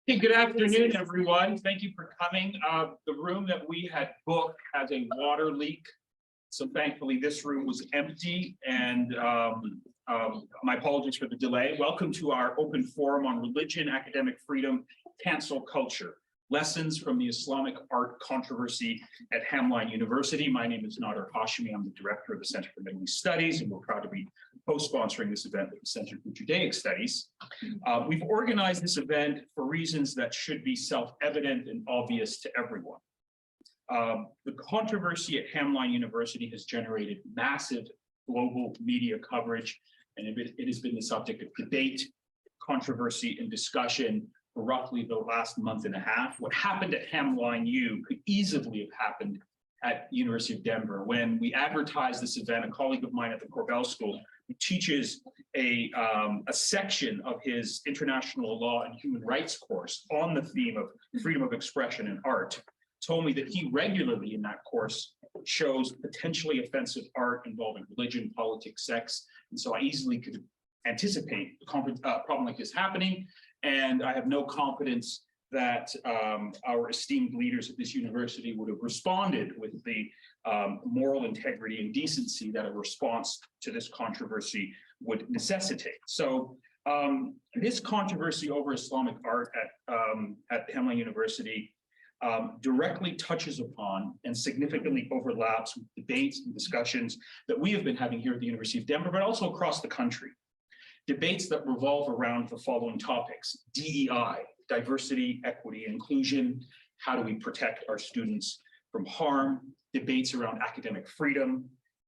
Hey, good afternoon, everyone. Thank you for coming. The room that we had booked has a water leak. So thankfully, this room was empty, and my apologies for the delay. Welcome to our open forum on religion, academic freedom, cancel culture. Lessons from the Islamic art controversy at Hamline University. My name is Nader Hashemi. I'm the director of the Center for Middle East Studies, and we're proud to be co-sponsoring this event with the Center for Judaic Studies. We've organized this event for reasons that should be self-evident and obvious to everyone. The controversy at Hamline University has generated massive global media coverage, and it has been the subject of debate, controversy, and discussion for roughly the last month and a half. What happened at Hamline U could easily have happened at University of Denver. When we advertised this event, a colleague of mine at the Korbel School, who teaches a section of his international law and human rights course on the theme of freedom of expression and art, told me that he regularly in that course shows potentially offensive art involving religion, politics, sex. And so I easily could anticipate a problem like this happening. And I have no confidence that our esteemed leaders at this university would have responded with the moral integrity and decency that a response to this controversy would necessitate. So this controversy over Islamic art at Hamline University directly touches upon and significantly overlaps with debates and discussions that we have been having here at the University of Denver, but also across the country. Debates that revolve around the following topics: DEI, diversity, equity, inclusion. How do we protect our students from harm? Debates around academic freedom,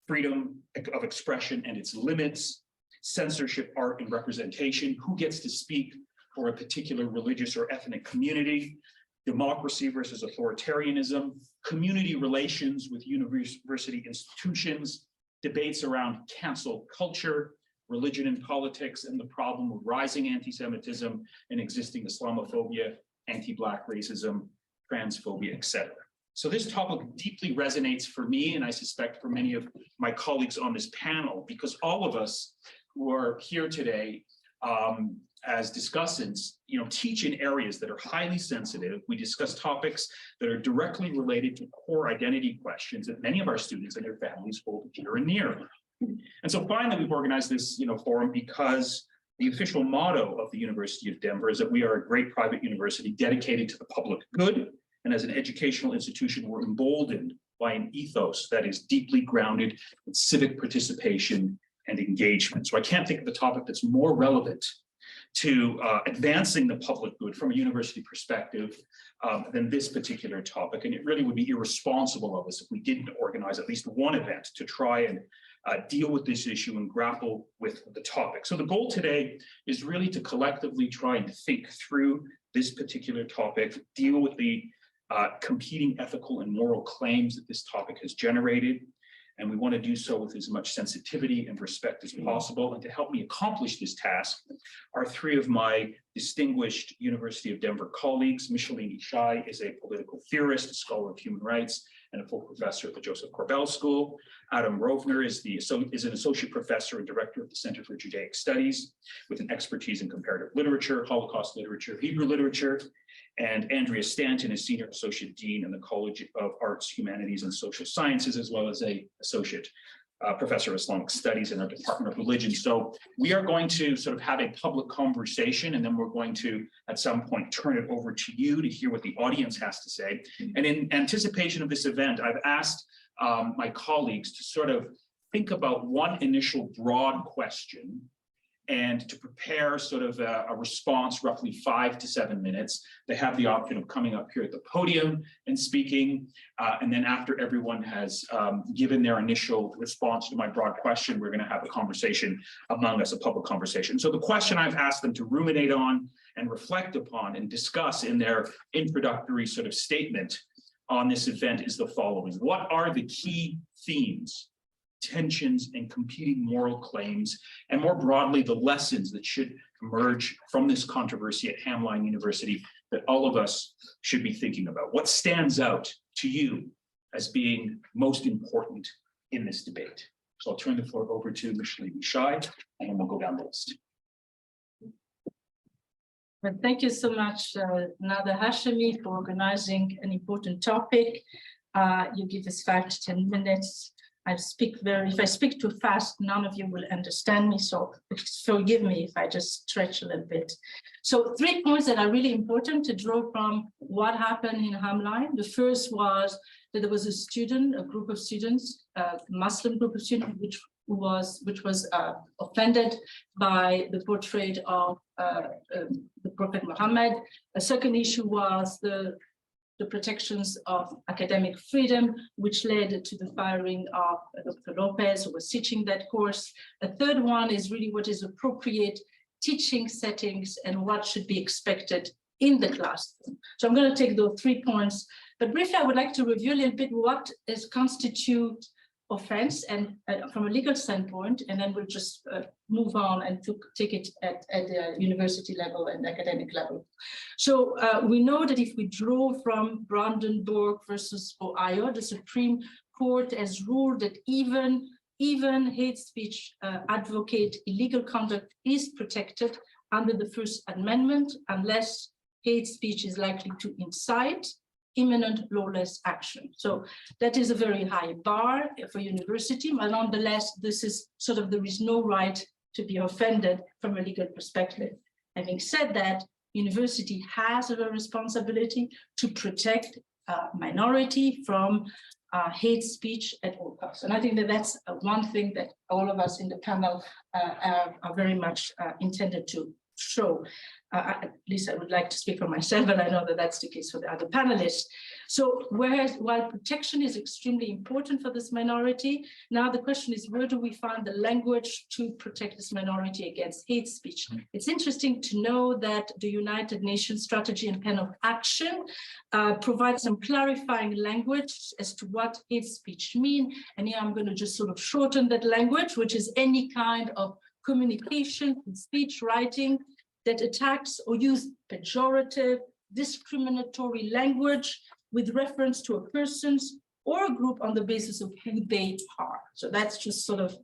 freedom of expression and its limits, censorship, art, and representation. Who gets to speak for a particular religious or ethnic community? Democracy versus authoritarianism, community relations with university institutions, debates around cancel culture, religion and politics, and the problem of rising anti-Semitism and existing Islamophobia, anti-Black racism, transphobia, etc. So this topic deeply resonates for me, and I suspect for many of my colleagues on this panel, because all of us who are here today as discussants, teach in areas that are highly sensitive. We discuss topics that are directly related to core identity questions that many of our students and their families hold near and near. And so finally, we've organized this forum because the official motto of the University of Denver is that we are a great private university dedicated to the public good. And as an educational institution, we're emboldened by an ethos that is deeply grounded in civic participation and engagement. So I can't think of a topic that's more relevant to advancing the public good from a university perspective than this particular topic. And it really would be irresponsible of us if we didn't organize at least one event to try and deal with this issue and grapple with the topic. So the goal today is really to collectively try and think through this particular topic, deal with the competing ethical and moral claims that this topic has generated. And we want to do so with as much sensitivity and respect as possible. And to help me accomplish this task are three of my distinguished University of Denver colleagues. Micheline Yishai is a political theorist, a scholar of human rights, and a full professor at the Joseph Korbel School. Adam Rovner is an associate professor and director of the Center for Judaic Studies with an expertise in comparative literature, Holocaust literature, Hebrew literature. And Andrea Stanton is senior associate dean in the College of Arts, Humanities, and Social Sciences, as well as a associate professor of Islamic Studies in our Department of Religion. So we are going to sort of have a public conversation, and then we're going to, at some point, turn it over to you to hear what the audience has to say. And in anticipation of this event, I've asked my colleagues to sort of think about one initial broad question and to prepare sort of a response, roughly 5 to 7 minutes. They have the option of coming up here at the podium and speaking. And then after everyone has given their initial response to my broad question, we're gonna have a conversation among us, a public conversation. So the question I've asked them to ruminate on and reflect upon and discuss in their introductory sort of statement on this event is the following: what are the key themes, tensions, and competing moral claims, and more broadly, the lessons that should emerge from this controversy at Hamline University that all of us should be thinking about? What stands out to you as being most important in this debate? So I'll turn the floor over to Micheline Yishai, and then we'll go down the list. Well, thank you so much, Nada Hashemi, for organizing an important topic. You give us 5 to 10 minutes. If I speak too fast, none of you will understand me, so forgive me if I just stretch a little bit. So 3 points that are really important to draw from what happened in Hamline. The first was that there was a group of students, a Muslim group of students, which was offended by the portrait of the Prophet Muhammad. A second issue was the protections of academic freedom, which led to the firing of Dr. Lopez, who was teaching that course. A third one is really what is appropriate teaching settings and what should be expected in the classroom. So I'm going to take those 3 points, but briefly, I would like to review a little bit what constitute offense and from a legal standpoint, and then we'll just move on and take it at the university level and academic level. So we know that if we draw from Brandenburg versus Ohio, the Supreme Court has ruled that even hate speech advocate illegal conduct is protected under the First Amendment unless hate speech is likely to incite imminent lawless action. So that is a very high bar for university, but nonetheless, this is sort of, there is no right to be offended from a legal perspective. Having said that, university has a responsibility to protect minority from hate speech at all costs. And I think that that's one thing that all of us in the panel are very much intended to show. At least I would like to speak for myself, and I know that that's the case for the other panelists. So while protection is extremely important for this minority, now the question is, where do we find the language to protect this minority against hate speech? It's interesting to know that the United Nations Strategy and Plan of Action provides some clarifying language as to what hate speech mean. And here I'm going to just sort of shorten that language, which is any kind of communication, speech, writing, that attacks or use pejorative, discriminatory language with reference to a person's or a group on the basis of who they are. So that's just sort of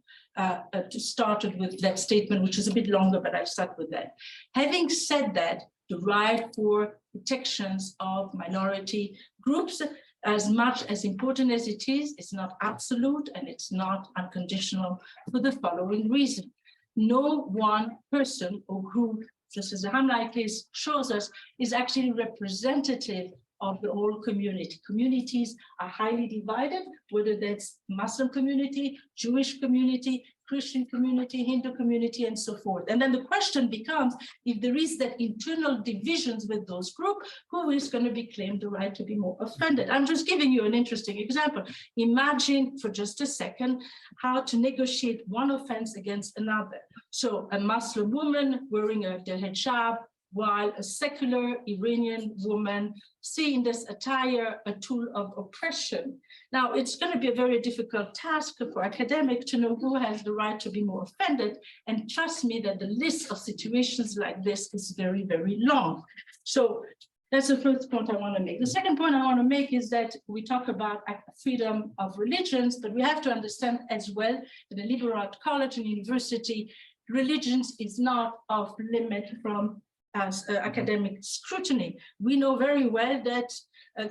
started with that statement, which is a bit longer, but I start with that. Having said that, the right for protections of minority groups, as much as important as it is, it's not absolute and it's not unconditional for the following reason. No one person or group, just as the Hamline case shows us, is actually representative of the whole community. Communities are highly divided, whether that's Muslim community, Jewish community, Christian community, Hindu community, and so forth. And then the question becomes, if there is that internal divisions with those groups, who is going to be claimed the right to be more offended? I'm just giving you an interesting example. Imagine for just a second how to negotiate one offense against another. So a Muslim woman wearing the hijab, while a secular Iranian woman see in this attire a tool of oppression. Now, it's going to be a very difficult task for academics to know who has the right to be more offended. And trust me that the list of situations like this is very, very long. So that's the first point I want to make. The second point I want to make is that we talk about freedom of religions, but we have to understand as well that a liberal arts college and university, religions is not off limit from as academic scrutiny. We know very well that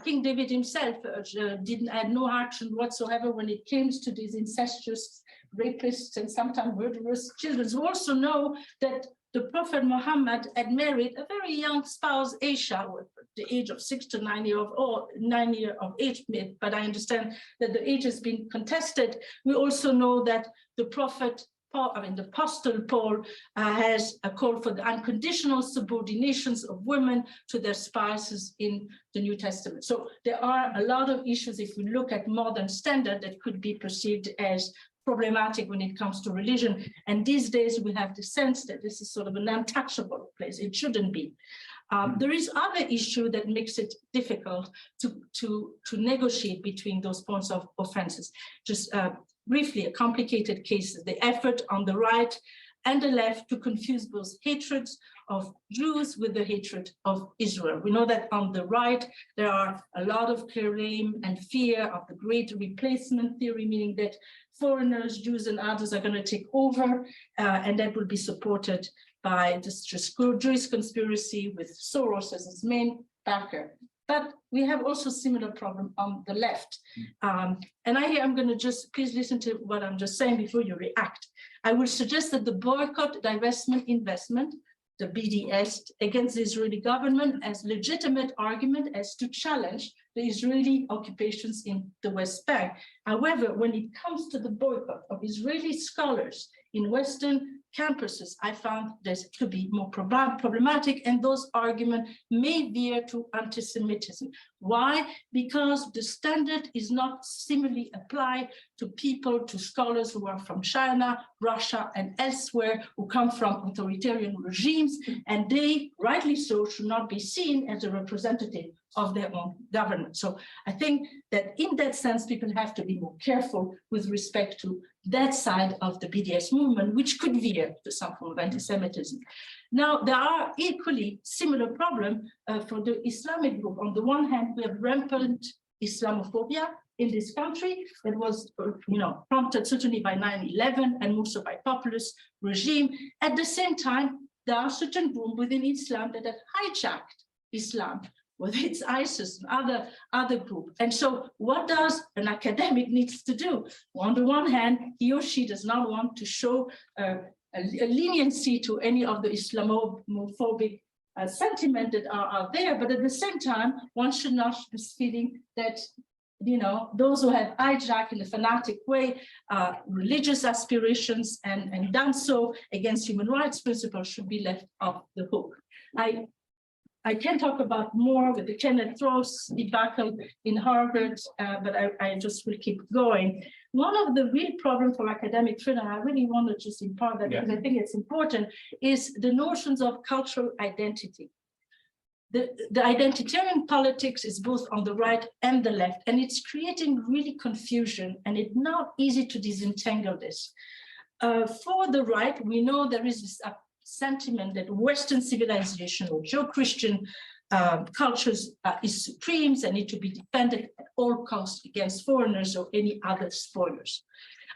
King David himself had no action whatsoever when it came to these incestuous rapists and sometimes murderous children. We also know that the Prophet Muhammad had married a very young spouse, Aisha, at the age of 6 to 9 years old, 9 years of age, but I understand that the age has been contested. We also know that the Prophet the Apostle Paul has a call for the unconditional subordinations of women to their spouses in the New Testament. So there are a lot of issues, if we look at modern standard, that could be perceived as problematic when it comes to religion. And these days we have the sense that this is sort of an untouchable place. It shouldn't be. There is other issue that makes it difficult to negotiate between those points of offenses. Just briefly, a complicated case is the effort on the right and the left to confuse both hatreds of Jews with the hatred of Israel. We know that on the right, there are a lot of claim and fear of the great replacement theory, meaning that foreigners, Jews and others are going to take over, and that will be supported by this Jewish conspiracy with Soros as its main backer. But we have also a similar problem on the left. And I'm going to just, please listen to what I'm just saying before you react. I will suggest that the boycott, divestment, investment, the BDS, against the Israeli government as legitimate argument as to challenge the Israeli occupations in the West Bank. However, when it comes to the boycott of Israeli scholars in Western campuses, I found this to be more problematic, and those arguments may veer to anti-Semitism. Why? Because the standard is not similarly applied to people, to scholars who are from China, Russia, and elsewhere, who come from authoritarian regimes, and they, rightly so, should not be seen as a representative of their own government. So I think that in that sense, people have to be more careful with respect to that side of the BDS movement, which could veer to some form of anti-Semitism. Now, there are equally similar problems for the Islamic group. On the one hand, we have rampant Islamophobia in this country that was, prompted certainly by 9/11 and also by populist regime. At the same time, there are certain groups within Islam that have hijacked Islam, whether it's ISIS and other group. And so what does an academic needs to do? On the one hand, he or she does not want to show a leniency to any of the Islamophobic sentiment that are there, but at the same time, one should not be feeling that those who have hijacked in a fanatic way religious aspirations and done so against human rights principles should be left off the hook. I can talk about more with the Kenneth Ross debacle in Harvard, but I just will keep going. One of the real problems for academic freedom, I really want to just impart that because I think it's important, is the notions of cultural identity. The identitarian politics is both on the right and the left, and it's creating really confusion, and it's not easy to disentangle this. For the right, we know there is this sentiment that Western civilization or Judeo-Christian cultures is supreme and need to be defended at all costs against foreigners or any other spoilers.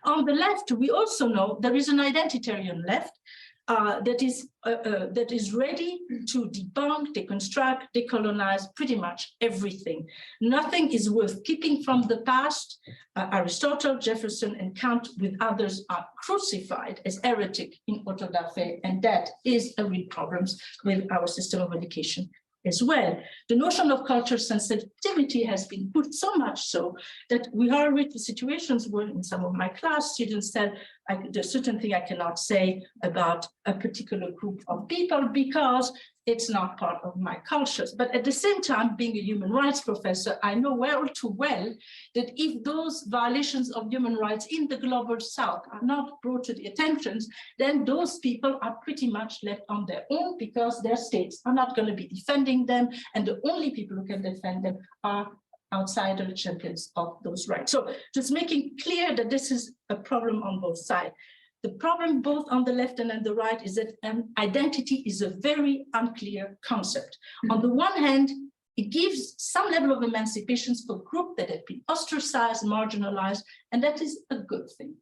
On the left, we also know there is an identitarian left that is ready to debunk, deconstruct, decolonize pretty much everything. Nothing is worth keeping from the past. Aristotle, Jefferson, and Kant, with others, are crucified as heretic in auto da fe, and that is a real problem with our system of education as well. The notion of cultural sensitivity has been put so much so that we are with the situations where in some of my class students said, there's certain thing I cannot say about a particular group of people because it's not part of my cultures. But at the same time, being a human rights professor, I know well too well that if those violations of human rights in the global south are not brought to the attention, then those people are pretty much left on their own because their states are not going to be defending them, and the only people who can defend them are outsider champions of those rights. So just making clear that this is a problem on both sides. The problem both on the left and on the right is that identity is a very unclear concept. On the one hand, it gives some level of emancipation for groups that have been ostracized, marginalized, and that is a good thing.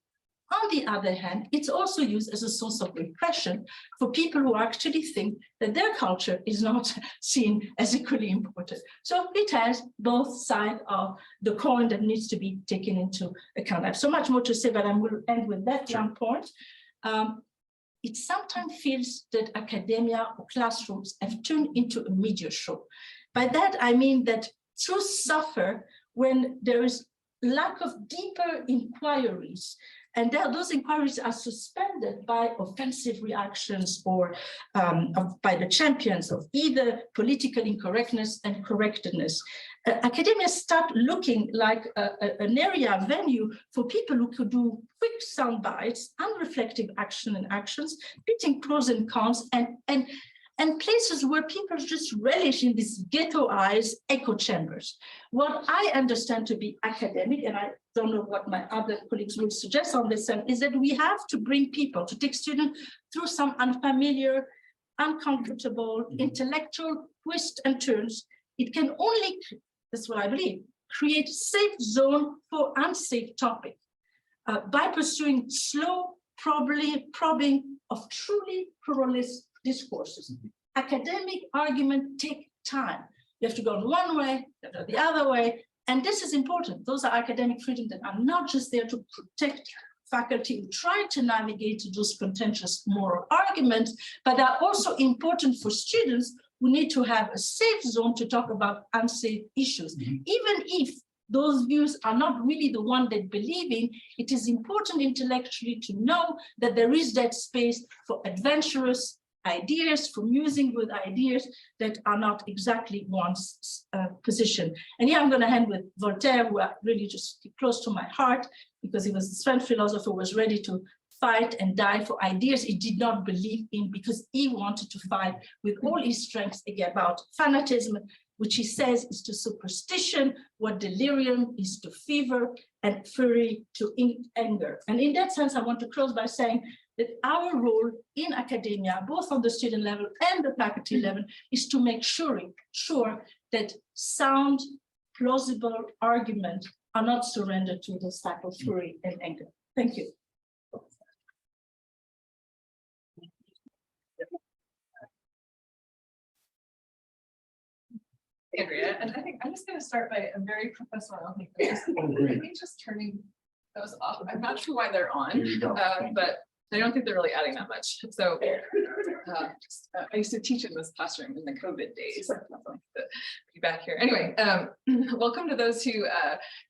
On the other hand, it's also used as a source of repression for people who actually think that their culture is not seen as equally important. So it has both sides of the coin that needs to be taken into account. I have so much more to say, but I will end with that one point. It sometimes feels that academia or classrooms have turned into a media show. By that, I mean that truths suffer when there is lack of deeper inquiries, and those inquiries are suspended by offensive reactions or by the champions of either political incorrectness and correctness. Academia start looking like an area venue for people who could do quick sound bites, unreflective actions, pitting pros and cons, and places where people just relish in these ghettoized echo chambers. What I understand to be academic, and I don't know what my other colleagues will suggest on this, is that we have to bring people, to take students through some unfamiliar, uncomfortable, intellectual twists and turns. It can only, that's what I believe, create safe zone for unsafe topic by pursuing slow, probing of truly pluralist discourses. Academic argument take time. You have to go one way, you have to go the other way, and this is important. Those are academic freedoms that are not just there to protect faculty who try to navigate those contentious moral arguments, but are also important for students who need to have a safe zone to talk about unsafe issues. Even if those views are not really the one they believe in, it is important intellectually to know that there is that space for adventurous ideas, for musing with ideas that are not exactly one's position. And here I'm going to end with Voltaire, who are really just close to my heart, because he was this French philosopher who was ready to fight and die for ideas he did not believe in, because he wanted to fight with all his strengths about fanatism, which he says is to superstition what delirium is to fever and fury to anger. And in that sense, I want to close by saying that our role in academia, both on the student level and the faculty level, is to make sure that sound, plausible arguments are not surrendered to this type of fury and anger. Thank you. Andrea, and I think I'm just going to start by a very professional thing. I think just turning those off. I'm not sure why they're on, but I don't think they're really adding that much. So I used to teach in this classroom in the COVID days. Be back here. Anyway, welcome to those who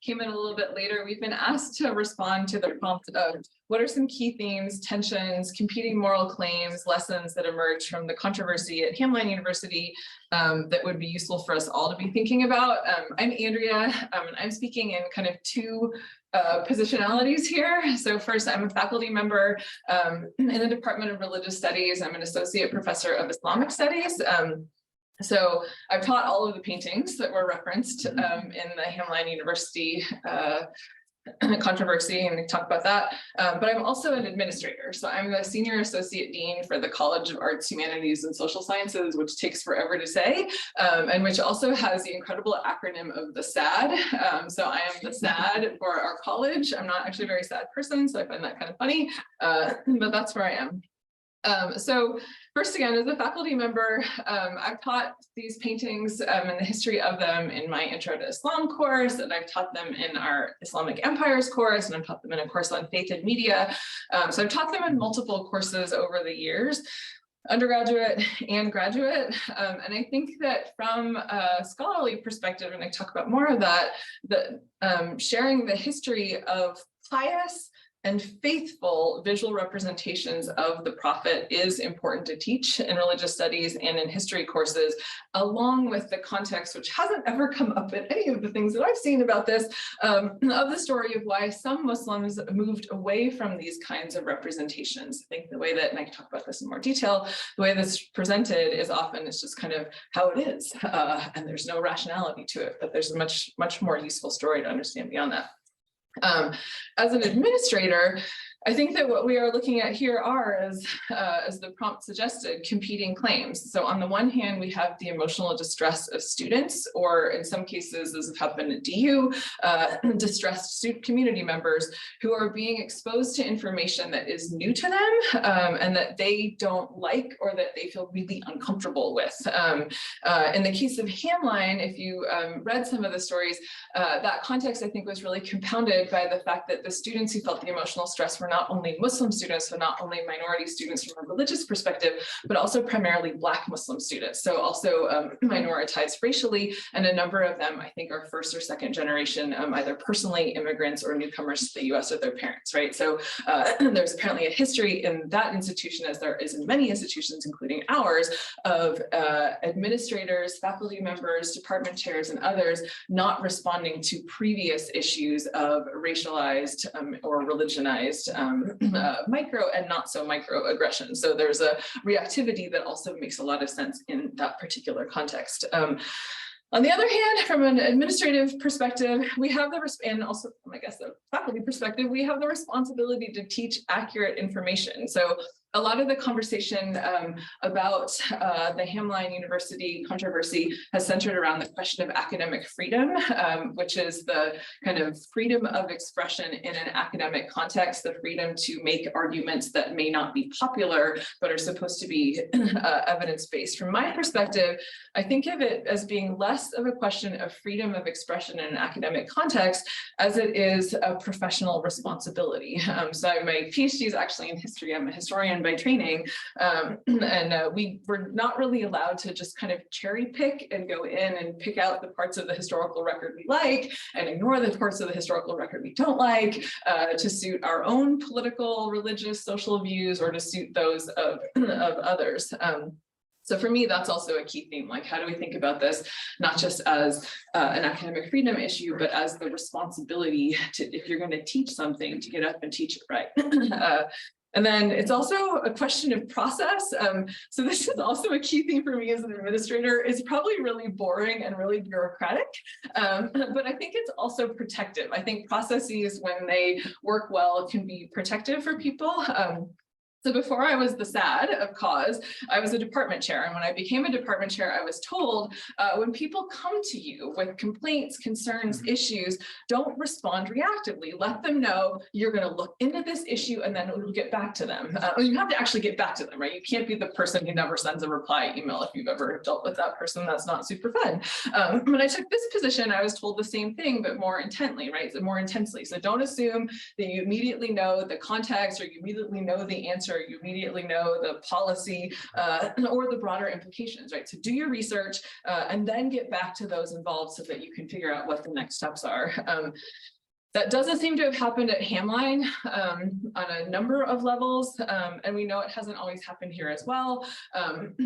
came in a little bit later. We've been asked to respond to the prompt of what are some key themes, tensions, competing moral claims, lessons that emerge from the controversy at Hamline University that would be useful for us all to be thinking about. I'm Andrea, and I'm speaking in kind of two positionalities here. So first, I'm a faculty member in the Department of Religious Studies. I'm an associate professor of Islamic Studies. So I've taught all of the paintings that were referenced in the Hamline University controversy, and we talk about that. But I'm also an administrator. So I'm the senior associate dean for the College of Arts, Humanities, and Social Sciences, which takes forever to say, and which also has the incredible acronym of the SAD. So I am the SAD for our college. I'm not actually a very sad person, so I find that kind of funny, but that's where I am. So first, again, as a faculty member, I've taught these paintings and the history of them in my Intro to Islam course, and I've taught them in our Islamic Empires course, and I've taught them in a course on faith and media. So I've taught them in multiple courses over the years, undergraduate and graduate. And I think that from a scholarly perspective, and I talk about more of that, sharing the history of pious and faithful visual representations of the prophet is important to teach in religious studies and in history courses, along with the context, which hasn't ever come up in any of the things that I've seen about this, of the story of why some Muslims moved away from these kinds of representations. I think the way that, and I can talk about this in more detail, the way that's presented is often it's just kind of how it is, and there's no rationality to it, but there's a much more useful story to understand beyond that. As an administrator, I think that what we are looking at here are, as the prompt suggested, competing claims. So on the one hand, we have the emotional distress of students, or in some cases, as has happened at DU, distressed student community members who are being exposed to information that is new to them and that they don't like or that they feel really uncomfortable with. In the case of Hamline, if you read some of the stories, that context, I think, was really compounded by the fact that the students who felt the emotional stress were not only Muslim students, so not only minority students from a religious perspective, but also primarily Black Muslim students. So also minoritized racially, and a number of them, I think, are first or second generation, either personally immigrants or newcomers to the US with their parents, right? So there's apparently a history in that institution, as there is in many institutions, including ours, of administrators, faculty members, department chairs, and others not responding to previous issues of racialized or religionized micro and not so micro aggression. So there's a reactivity that also makes a lot of sense in that particular context. On the other hand, from an administrative perspective, we have and also from, I guess, the faculty perspective, we have the responsibility to teach accurate information. So a lot of the conversation about the Hamline University controversy has centered around the question of academic freedom, which is the kind of freedom of expression in an academic context, the freedom to make arguments that may not be popular, but are supposed to be evidence-based. From my perspective, I think of it as being less of a question of freedom of expression in an academic context as it is a professional responsibility. So my PhD is actually in history. I'm a historian by training, and we were not really allowed to just kind of cherry pick and go in and pick out the parts of the historical record we like and ignore the parts of the historical record we don't like to suit our own political, religious, social views or to suit those of others. So for me, that's also a key theme. Like, how do we think about this, not just as an academic freedom issue, but as the responsibility to, if you're going to teach something, to get up and teach it right. And then it's also a question of process. So this is also a key thing for me as an administrator. It's probably really boring and really bureaucratic, but I think it's also protective. I think processes, when they work well, can be protective for people. So before I was the SAD of cause, I was a department chair. And when I became a department chair, I was told when people come to you with complaints, concerns, issues, don't respond reactively. Let them know you're going to look into this issue and then we'll get back to them. You have to actually get back to them, right? You can't be the person who never sends a reply email. If you've ever dealt with that person, that's not super fun. When I took this position, I was told the same thing, but more intently, right? So more intensely. So don't assume that you immediately know the context or you immediately know the answer. You immediately know the policy or the broader implications, right? So do your research and then get back to those involved so that you can figure out what the next steps are. That doesn't seem to have happened at Hamline on a number of levels, and we know it hasn't always happened here as well.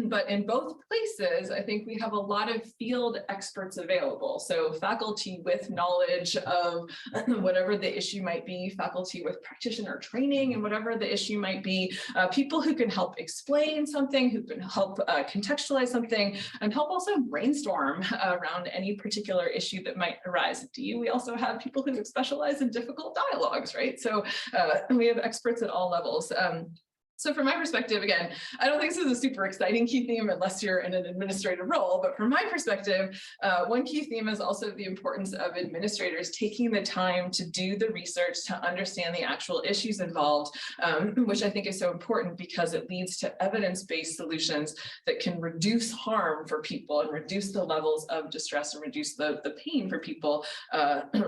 But in both places, I think we have a lot of field experts available. So faculty with knowledge of whatever the issue might be, faculty with practitioner training and whatever the issue might be, people who can help explain something, who can help contextualize something, and help also brainstorm around any particular issue that might arise. At DU, we also have people who specialize in difficult dialogues, right? So we have experts at all levels. So from my perspective, again, I don't think this is a super exciting key theme unless you're in an administrative role, but from my perspective, one key theme is also the importance of administrators taking the time to do the research to understand the actual issues involved, which I think is so important because it leads to evidence-based solutions that can reduce harm for people and reduce the levels of distress and reduce the pain for people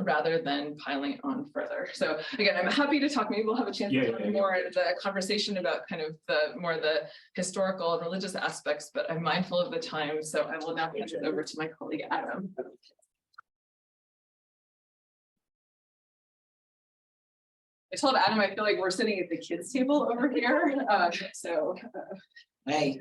rather than piling on further. So again, I'm happy to talk. Maybe we'll have a chance to talk more in the conversation about kind of the historical and religious aspects, but I'm mindful of the time, so I will now hand it over to my colleague Adam. I told Adam I feel like we're sitting at the kids' table over here. Hey,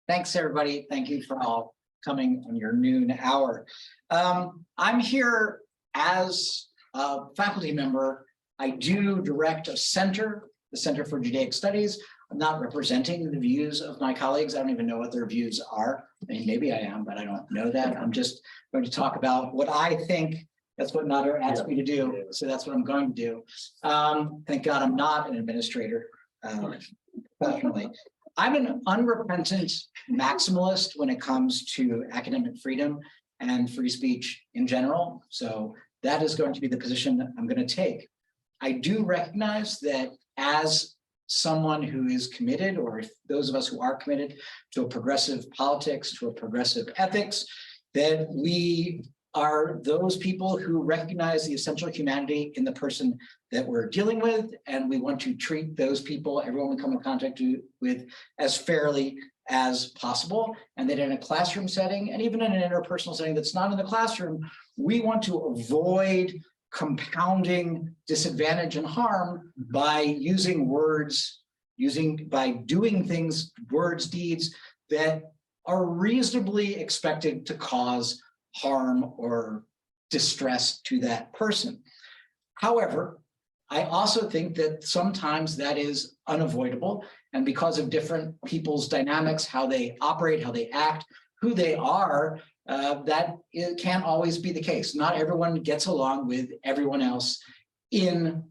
thanks everybody. Thank you for all coming on your noon hour. I'm here as a faculty member. I do direct a center, the Center for Judaic Studies. I'm not representing the views of my colleagues. I don't even know what their views are. I mean, maybe I am, but I don't know that. I'm just going to talk about what I think. That's what Nader asked me to do. So that's what I'm going to do. Thank God I'm not an administrator professionally. I'm an unrepentant maximalist when it comes to academic freedom and free speech in general. So that is going to be the position that I'm going to take. I do recognize that as someone who is committed, or those of us who are committed to a progressive politics, to a progressive ethics, that we are those people who recognize the essential humanity in the person that we're dealing with, and we want to treat those people, everyone we come in contact with, as fairly as possible, and that in a classroom setting, and even in an interpersonal setting that's not in the classroom, we want to avoid compounding disadvantage and harm by using words, by doing things, words, deeds that are reasonably expected to cause harm or distress to that person. However, I also think that sometimes that is unavoidable, and because of different people's dynamics, how they operate, how they act, who they are, that it can't always be the case. Not everyone gets along with everyone else in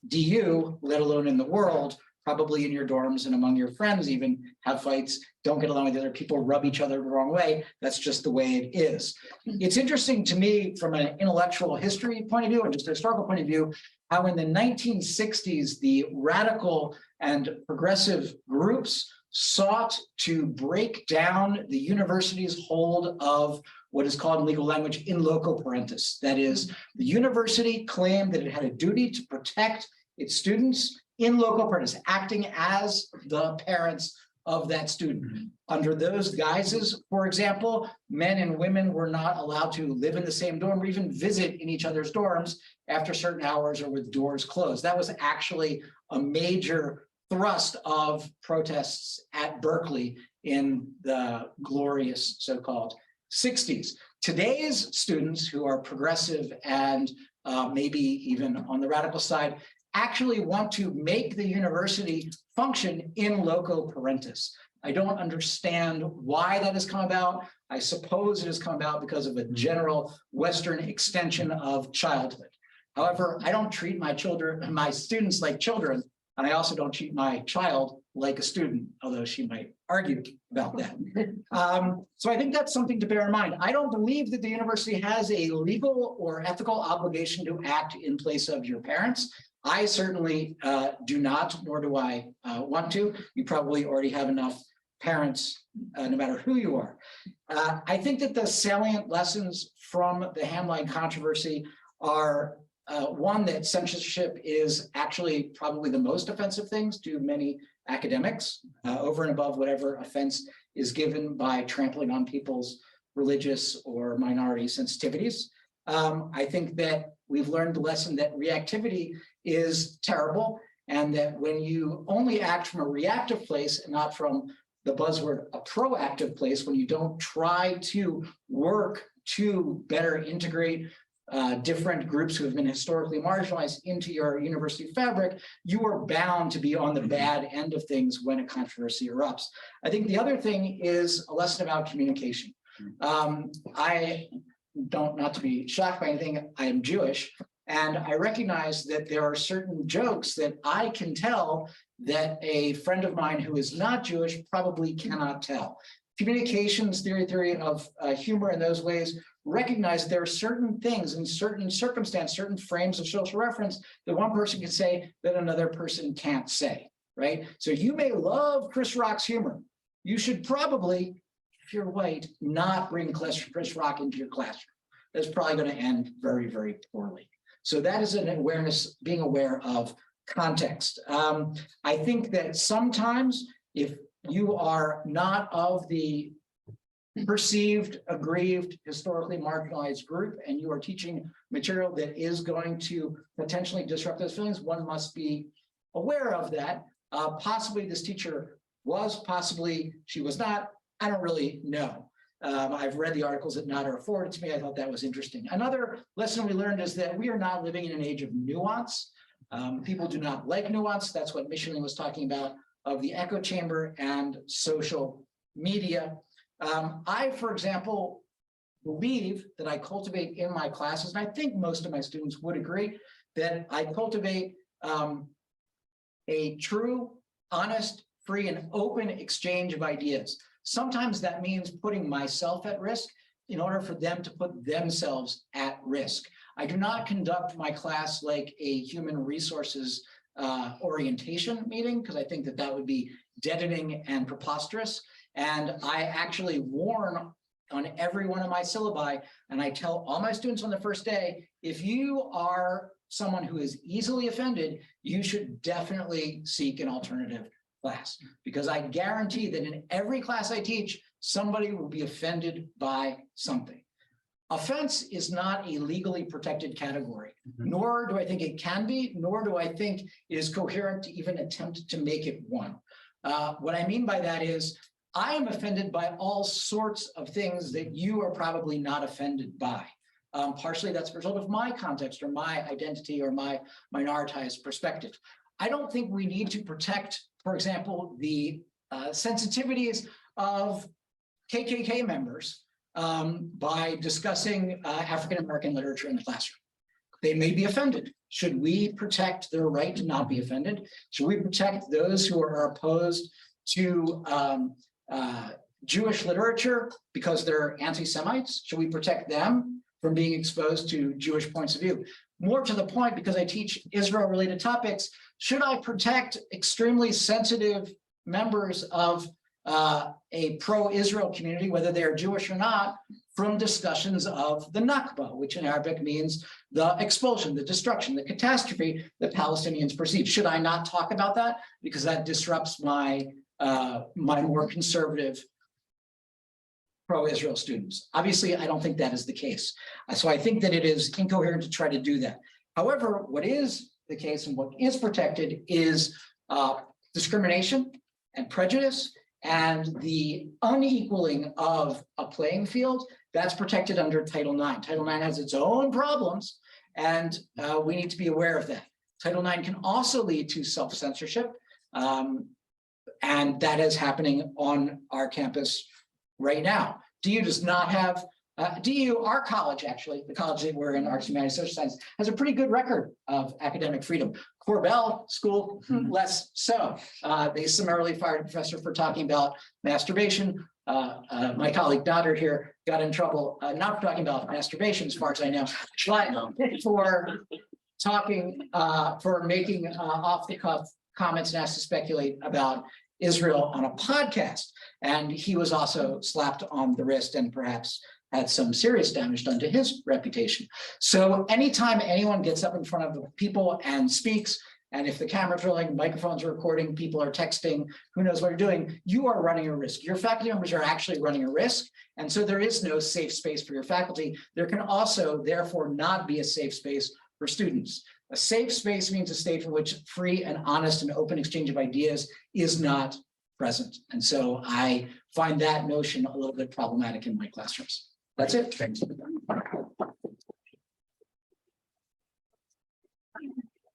DU, let alone in the world, probably in your dorms and among your friends even have fights, don't get along with other people, rub each other the wrong way. That's just the way it is. It's interesting to me from an intellectual history point of view and just a historical point of view, how in the 1960s, the radical and progressive groups sought to break down the university's hold of what is called in legal language in loco parentis. That is, the university claimed that it had a duty to protect its students in loco parentis, acting as the parents of that student. Under those guises, for example, men and women were not allowed to live in the same dorm or even visit in each other's dorms after certain hours or with doors closed. That was actually a major thrust of protests at Berkeley in the glorious so-called 60s. Today's students who are progressive and maybe even on the radical side actually want to make the university function in loco parentis. I don't understand why that has come about. I suppose it has come about because of a general Western extension of childhood. However, I don't treat my students like children, and I also don't treat my child like a student, although she might argue about that. So I think that's something to bear in mind. I don't believe that the university has a legal or ethical obligation to act in place of your parents. I certainly do not, nor do I want to. You probably already have enough parents, no matter who you are. I think that the salient lessons from the Hamline controversy are one, that censorship is actually probably the most offensive things to many academics, over and above whatever offense is given by trampling on people's religious or minority sensitivities. I think that we've learned the lesson that reactivity is terrible, and that when you only act from a reactive place and not from the buzzword a proactive place, when you don't try to work to better integrate different groups who have been historically marginalized into your university fabric, you are bound to be on the bad end of things when a controversy erupts. I think the other thing is a lesson about communication. I don't, not to be shocked by anything, I am Jewish, and I recognize that there are certain jokes that I can tell that a friend of mine who is not Jewish probably cannot tell. Communications theory of humor in those ways recognize there are certain things in certain circumstances, certain frames of social reference that one person can say that another person can't say, right? So you may love Chris Rock's humor. You should probably, if you're white, not bring Chris Rock into your classroom. That's probably going to end very, very poorly. So that is an awareness, being aware of context. I think that sometimes if you are not of the perceived, aggrieved, historically marginalized group, and you are teaching material that is going to potentially disrupt those feelings, one must be aware of that. Possibly this teacher was, possibly she was not. I don't really know. I've read the articles that Nader forwarded to me. I thought that was interesting. Another lesson we learned is that we are not living in an age of nuance. People do not like nuance. That's what Michelin was talking about, of the echo chamber and social media. I, for example, believe that I cultivate in my classes, and I think most of my students would agree, that I cultivate a true, honest, free, and open exchange of ideas. Sometimes that means putting myself at risk in order for them to put themselves at risk. I do not conduct my class like a human resources orientation meeting, because I think that that would be deadening and preposterous. And I actually warn on every one of my syllabi, and I tell all my students on the first day, if you are someone who is easily offended, you should definitely seek an alternative class, because I guarantee that in every class I teach, somebody will be offended by something. Offense is not a legally protected category, nor do I think it can be, nor do I think it is coherent to even attempt to make it one. What I mean by that is, I am offended by all sorts of things that you are probably not offended by. Partially that's a result of my context or my identity or my minoritized perspective. I don't think we need to protect, for example, the sensitivities of KKK members by discussing African-American literature in the classroom. they may be offended. Should we protect their right to not be offended? Should we protect those who are opposed to Jewish literature because they're anti-Semites? Should we protect them from being exposed to Jewish points of view? More to the point, because I teach Israel-related topics, should I protect extremely sensitive members of a pro-Israel community, whether they're Jewish or not, from discussions of the Nakba, which in Arabic means the expulsion, the destruction, the catastrophe that Palestinians perceive? Should I not talk about that? Because that disrupts my more conservative pro-Israel students. Obviously, I don't think that is the case. So I think that it is incoherent to try to do that. However, what is the case and what is protected is discrimination and prejudice and the unequaling of a playing field. That's protected under Title IX. Title IX has its own problems, and we need to be aware of that. Title IX can also lead to self-censorship, and that is happening on our campus right now. DU does not have, DU, our college actually, the college that we're in, Arts, Humanities, Social Science, has a pretty good record of academic freedom. Corbell School, less so. They summarily fired a professor for talking about masturbation. My colleague Dodder here got in trouble, not for talking about masturbation as far as I know, but for talking, for making off-the-cuff comments and asked to speculate about Israel on a podcast. And he was also slapped on the wrist and perhaps had some serious damage done to his reputation. So anytime anyone gets up in front of people and speaks, and if the camera's rolling, microphones are recording, people are texting, who knows what you're doing, you are running a risk. Your faculty members are actually running a risk. And so there is no safe space for your faculty. There can also, therefore, not be a safe space for students. A safe space means a state in which free and honest and open exchange of ideas is not present. And so I find that notion a little bit problematic in my classrooms. That's it. Thanks.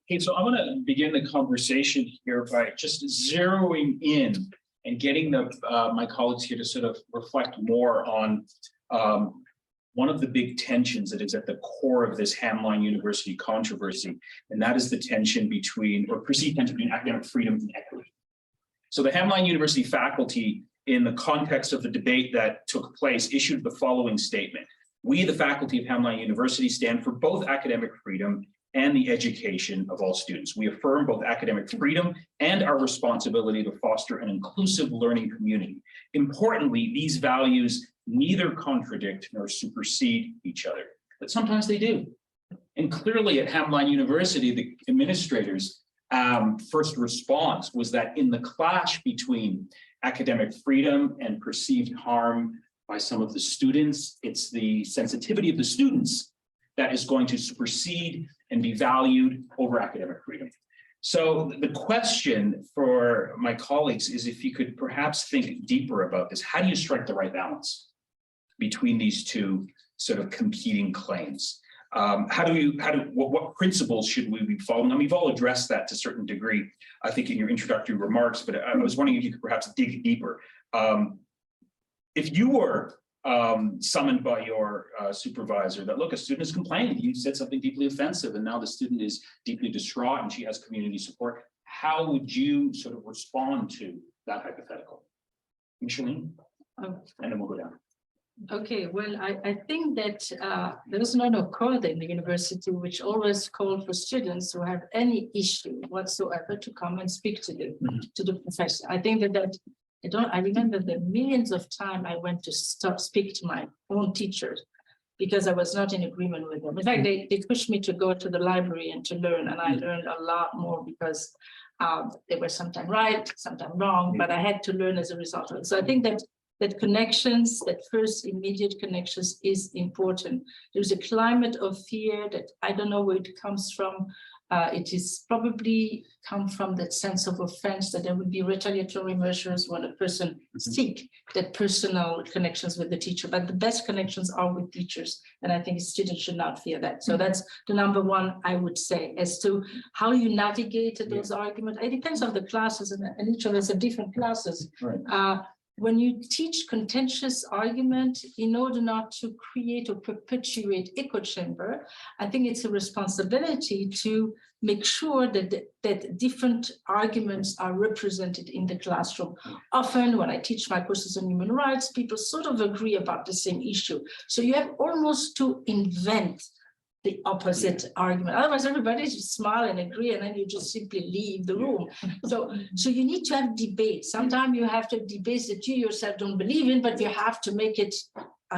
Okay, so I'm going to begin the conversation here by just zeroing in and getting my colleagues here to sort of reflect more on one of the big tensions that is at the core of this Hamline University controversy, and that is the tension between, or perceived tension between, academic freedom and equity. So the Hamline University faculty, in the context of the debate that took place, issued the following statement: "We, the faculty of Hamline University, stand for both academic freedom and the education of all students. We affirm both academic freedom and our responsibility to foster an inclusive learning community. Importantly, these values neither contradict nor supersede each other." But sometimes they do. And clearly at Hamline University, the administrators' first response was that in the clash between academic freedom and perceived harm by some of the students, it's the sensitivity of the students that is going to supersede and be valued over academic freedom. So the question for my colleagues is if you could perhaps think deeper about this. How do you strike the right balance between these two sort of competing claims? What principles should we be following? And we've all addressed that to a certain degree, I think, in your introductory remarks, but I was wondering if you could perhaps dig deeper. If you were summoned by your supervisor that, look, a student is complaining, you said something deeply offensive, and now the student is deeply distraught and she has community support, how would you sort of respond to that hypothetical? Micheline? And then we'll go down. Okay, well, I think that there is not a code in the university which always call for students who have any issue whatsoever to come and speak to the professor. I think that I remember the millions of times I went to speak to my own teachers because I was not in agreement with them. In fact, they pushed me to go to the library and to learn, and I learned a lot more because they were sometimes right, sometimes wrong, but I had to learn as a result of it. So I think that connections, that first immediate connections is important. There's a climate of fear that I don't know where it comes from. It is probably come from that sense of offense that there would be retaliatory measures when a person seek that personal connections with the teacher, but the best connections are with teachers. And I think students should not fear that. So that's the number one I would say. As to how you navigate those arguments, it depends on the classes, and each of us have different classes. Right. when you teach contentious argument, in order not to create or perpetuate echo chamber, I think it's a responsibility to make sure that different arguments are represented in the classroom. Often when I teach my courses on human rights, people sort of agree about the same issue. So you have almost to invent the opposite argument. Otherwise, everybody just smile and agree, and then you just simply leave the room. So you need to have debate. Sometimes you have to have debates that you yourself don't believe in, but you have to make it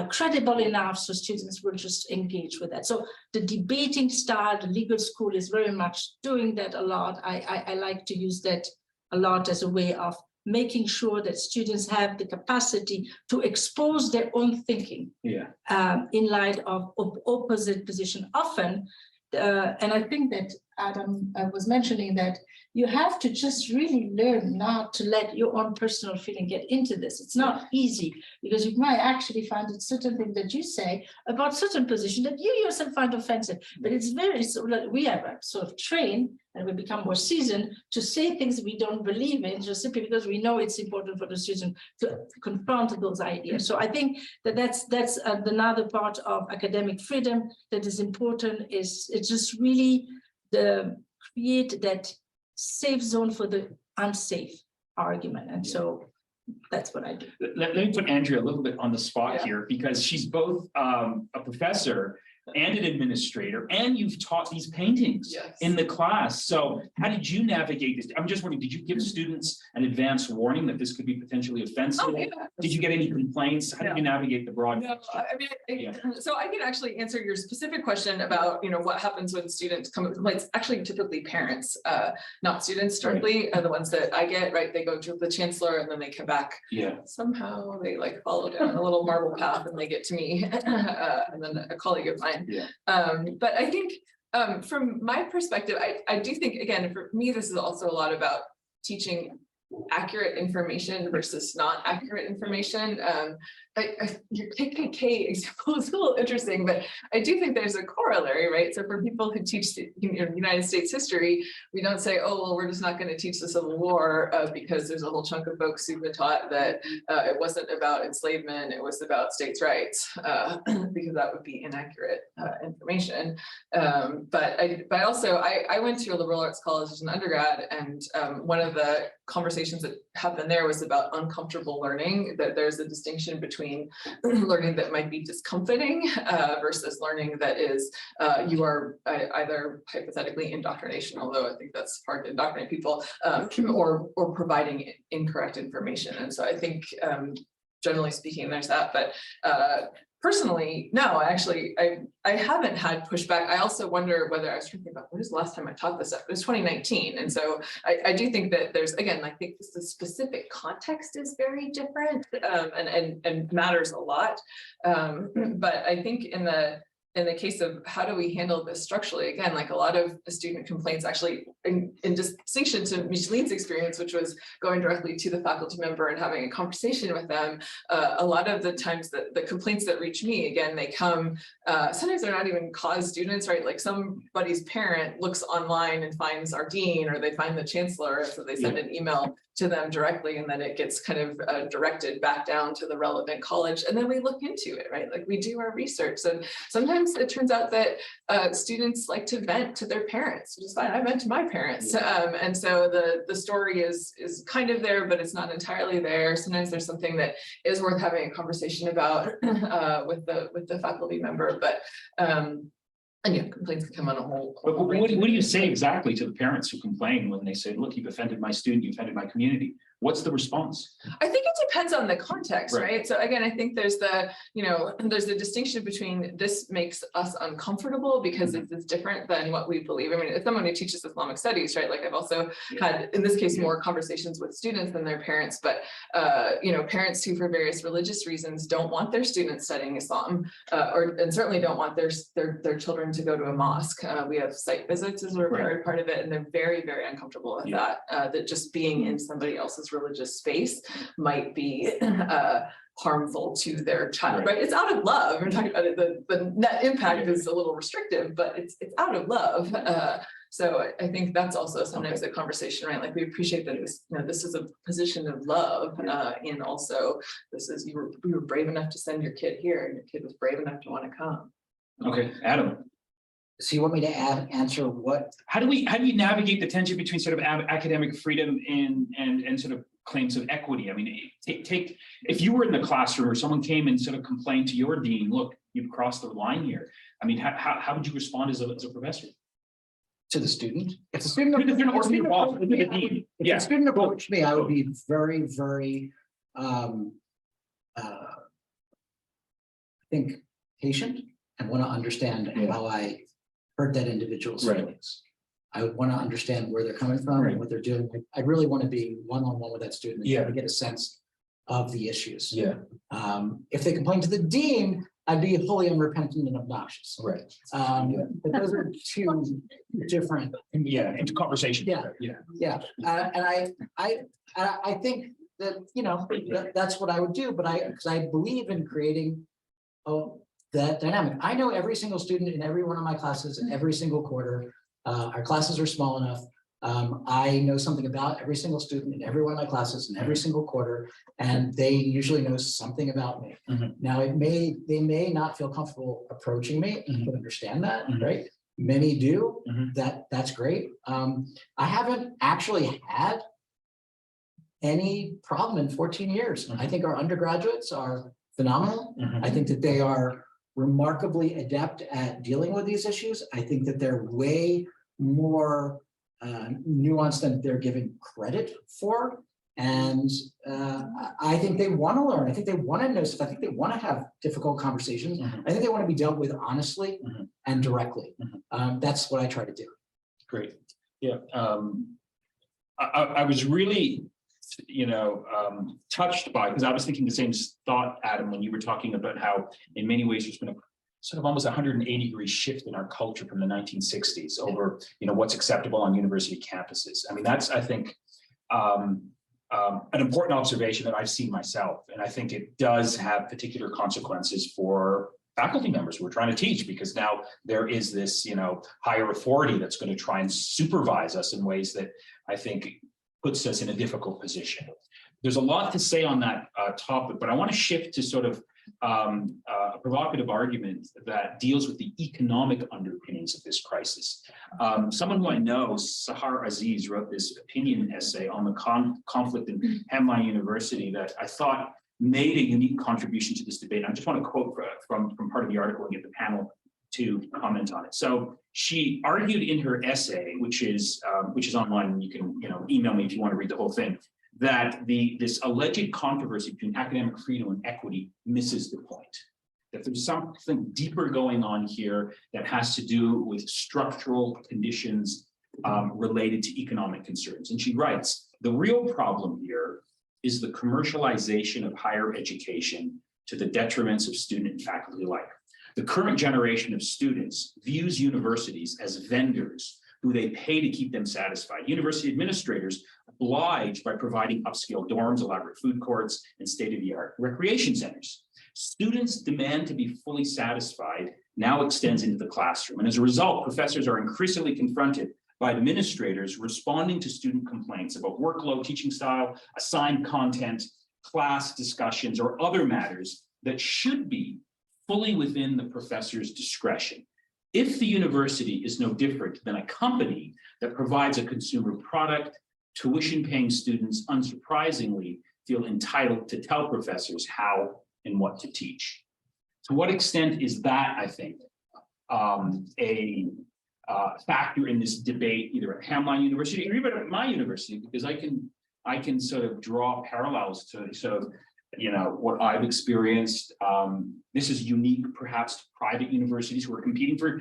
credible enough so students will just engage with that. So the debating style, the legal school is very much doing that a lot. I like to use that a lot as a way of making sure that students have the capacity to expose their own thinking in light of opposite position often. And I think that Adam was mentioning that you have to just really learn not to let your own personal feeling get into this. It's not easy because you might actually find that certain things that you say about certain position that you yourself find offensive, but we have sort of trained and we become more seasoned to say things we don't believe in just simply because we know it's important for the student to confront those ideas. So I think that that's another part of academic freedom that is important. Is it's just really create that safe zone for the unsafe argument. And so that's what I do. Let me put Andrea a little bit on the spot here, because she's both a professor and an administrator, and you've taught these paintings in the class. So how did you navigate this? I'm just wondering, did you give students an advance warning that this could be potentially offensive? Oh, yeah. Did you get any complaints? How did you navigate the broad? No, I mean, so I can actually answer your specific question about, what happens when students come up. Like, it's actually typically parents, not students directly, are the ones that I get, right? They go to the chancellor and then they come back. Yeah. Somehow they like follow down a little marble path and they get to me, and then a colleague of mine. Yeah. But I think from my perspective, I do think, again, for me, this is also a lot about teaching accurate information versus not accurate information. Your KKK example is a little interesting, but I do think there's a corollary, right? So for people who teach the United States history, we don't say, oh, well, we're just not going to teach the Civil War because there's a whole chunk of folks who've been taught that it wasn't about enslavement, it was about states' rights, because that would be inaccurate information. But I went to a liberal arts college as an undergrad, and one of the conversations that happened there was about uncomfortable learning, that there's a distinction between learning that might be discomforting versus learning that is you are either hypothetically indoctrination, although I think that's hard to indoctrinate people, or providing incorrect information. And so I think generally speaking, there's that, but personally, no, I haven't had pushback. I also wonder whether I was thinking about when was the last time I taught this stuff. It was 2019. And so I do think that there's, again, I think the specific context is very different and matters a lot. But I think in the case of how do we handle this structurally, again, like a lot of the student complaints actually in distinction to Micheline's experience, which was going directly to the faculty member and having a conversation with them. A lot of the times that the complaints that reach me, again, they come, sometimes they're not even cause students, right? Like somebody's parent looks online and finds our dean, or they find the chancellor, so they send an email to them directly, and then it gets kind of directed back down to the relevant college, and then we look into it, right? Like we do our research, and sometimes it turns out that students like to vent to their parents, which is fine. I vent to my parents, and so the story is kind of there, but it's not entirely there. Sometimes there's something that is worth having a conversation about with the faculty member, but and yeah, complaints can come on a whole. But what do you say exactly to the parents who complain when they say, look, you've offended my student, you've offended my community? What's the response? I think it depends on the context, right? So again, I think there's there's the distinction between this makes us uncomfortable because this is different than what we believe. I mean, as someone who teaches Islamic studies, right? Like I've also had, in this case, more conversations with students than their parents, but parents who for various religious reasons don't want their students studying Islam, and certainly don't want their children to go to a mosque. We have site visits as a required part of it, and they're very, very uncomfortable with that, that just being in somebody else's religious space might be harmful to their child, right? It's out of love. We're talking about it, the net impact is a little restrictive, but it's out of love. So I think that's also sometimes the conversation, right? Like we appreciate that it was, this is a position of love, and also this is, you were brave enough to send your kid here and your kid was brave enough to want to come. Okay, Adam, So you want me to answer what? how do you navigate the tension between sort of academic freedom and sort of claims of equity? I mean, take, if you were in the classroom or someone came and sort of complained to your dean, look, you've crossed the line here. I mean, how would you respond as a professor? To the student? If the To the student or to your boss, to the If dean? the Yeah. student approached me, I would be very, very, I think patient and want to understand Yeah. how I hurt that individual's Right. feelings. I would want to understand where they're coming from Right. and what they're doing. I really want to be one-on-one with that student and try Yeah. to get a sense of the issues. Yeah, If they complain to the dean, I'd be wholly unrepentant and obnoxious. right. But those are two different. Yeah, into conversation. Yeah. Yeah. Yeah, and I think that, that's what I would do, but because I believe in creating. That dynamic. I know every single student in every one of my classes in every single quarter. Our classes are small enough. I know something about every single student in every one of my classes in every single quarter, and they usually know something about me. Mhm. Now, they may not feel comfortable approaching me, Mhm. but understand that, Mhm. right? Many do. Mhm. That's great. I haven't actually had any problem in 14 years. I think our undergraduates are phenomenal. Mhm. I think that they are remarkably adept at dealing with these issues. I think that they're way more nuanced than they're given credit for. And I think they want to learn. I think they want to know stuff. I think they want to have difficult conversations. Mhm. I think they want to be dealt with honestly Mhm. and directly. Mhm. That's what I try to do. Great. Yeah. I was really, touched by, because I was thinking the same thought, Adam, when you were talking about how in many ways there's been a sort of almost 180-degree shift in our culture from the 1960s over, what's acceptable on university campuses. I mean, that's, I think, an important observation that I've seen myself. And I think it does have particular consequences for faculty members who are trying to teach, because now there is this, higher authority that's going to try and supervise us in ways that I think puts us in a difficult position. There's a lot to say on that topic, but I want to shift to sort of a provocative argument that deals with the economic underpinnings of this crisis. Someone who I know, Sahar Aziz, wrote this opinion essay on the conflict in Hamline University that I thought made a unique contribution to this debate. I just want to quote from part of the article and get the panel to comment on it. So she argued in her essay, which is online, and you can email me if you want to read the whole thing, that this alleged controversy between academic freedom and equity misses the point. That there's something deeper going on here that has to do with structural conditions related to economic concerns. And she writes, the real problem here is the commercialization of higher education to the detriments of student and faculty alike. The current generation of students views universities as vendors who they pay to keep them satisfied. University administrators oblige by providing upscale dorms, elaborate food courts, and state-of-the-art recreation centers. Students' demand to be fully satisfied now extends into the classroom. And as a result, professors are increasingly confronted by administrators responding to student complaints about workload, teaching style, assigned content, class discussions, or other matters that should be fully within the professor's discretion. If the university is no different than a company that provides a consumer product, tuition-paying students unsurprisingly feel entitled to tell professors how and what to teach. To what extent is that, I think, a factor in this debate, either at Hamline University or even at my university, because I can sort of draw parallels to sort of what I've experienced. This is unique, perhaps, to private universities who are competing for,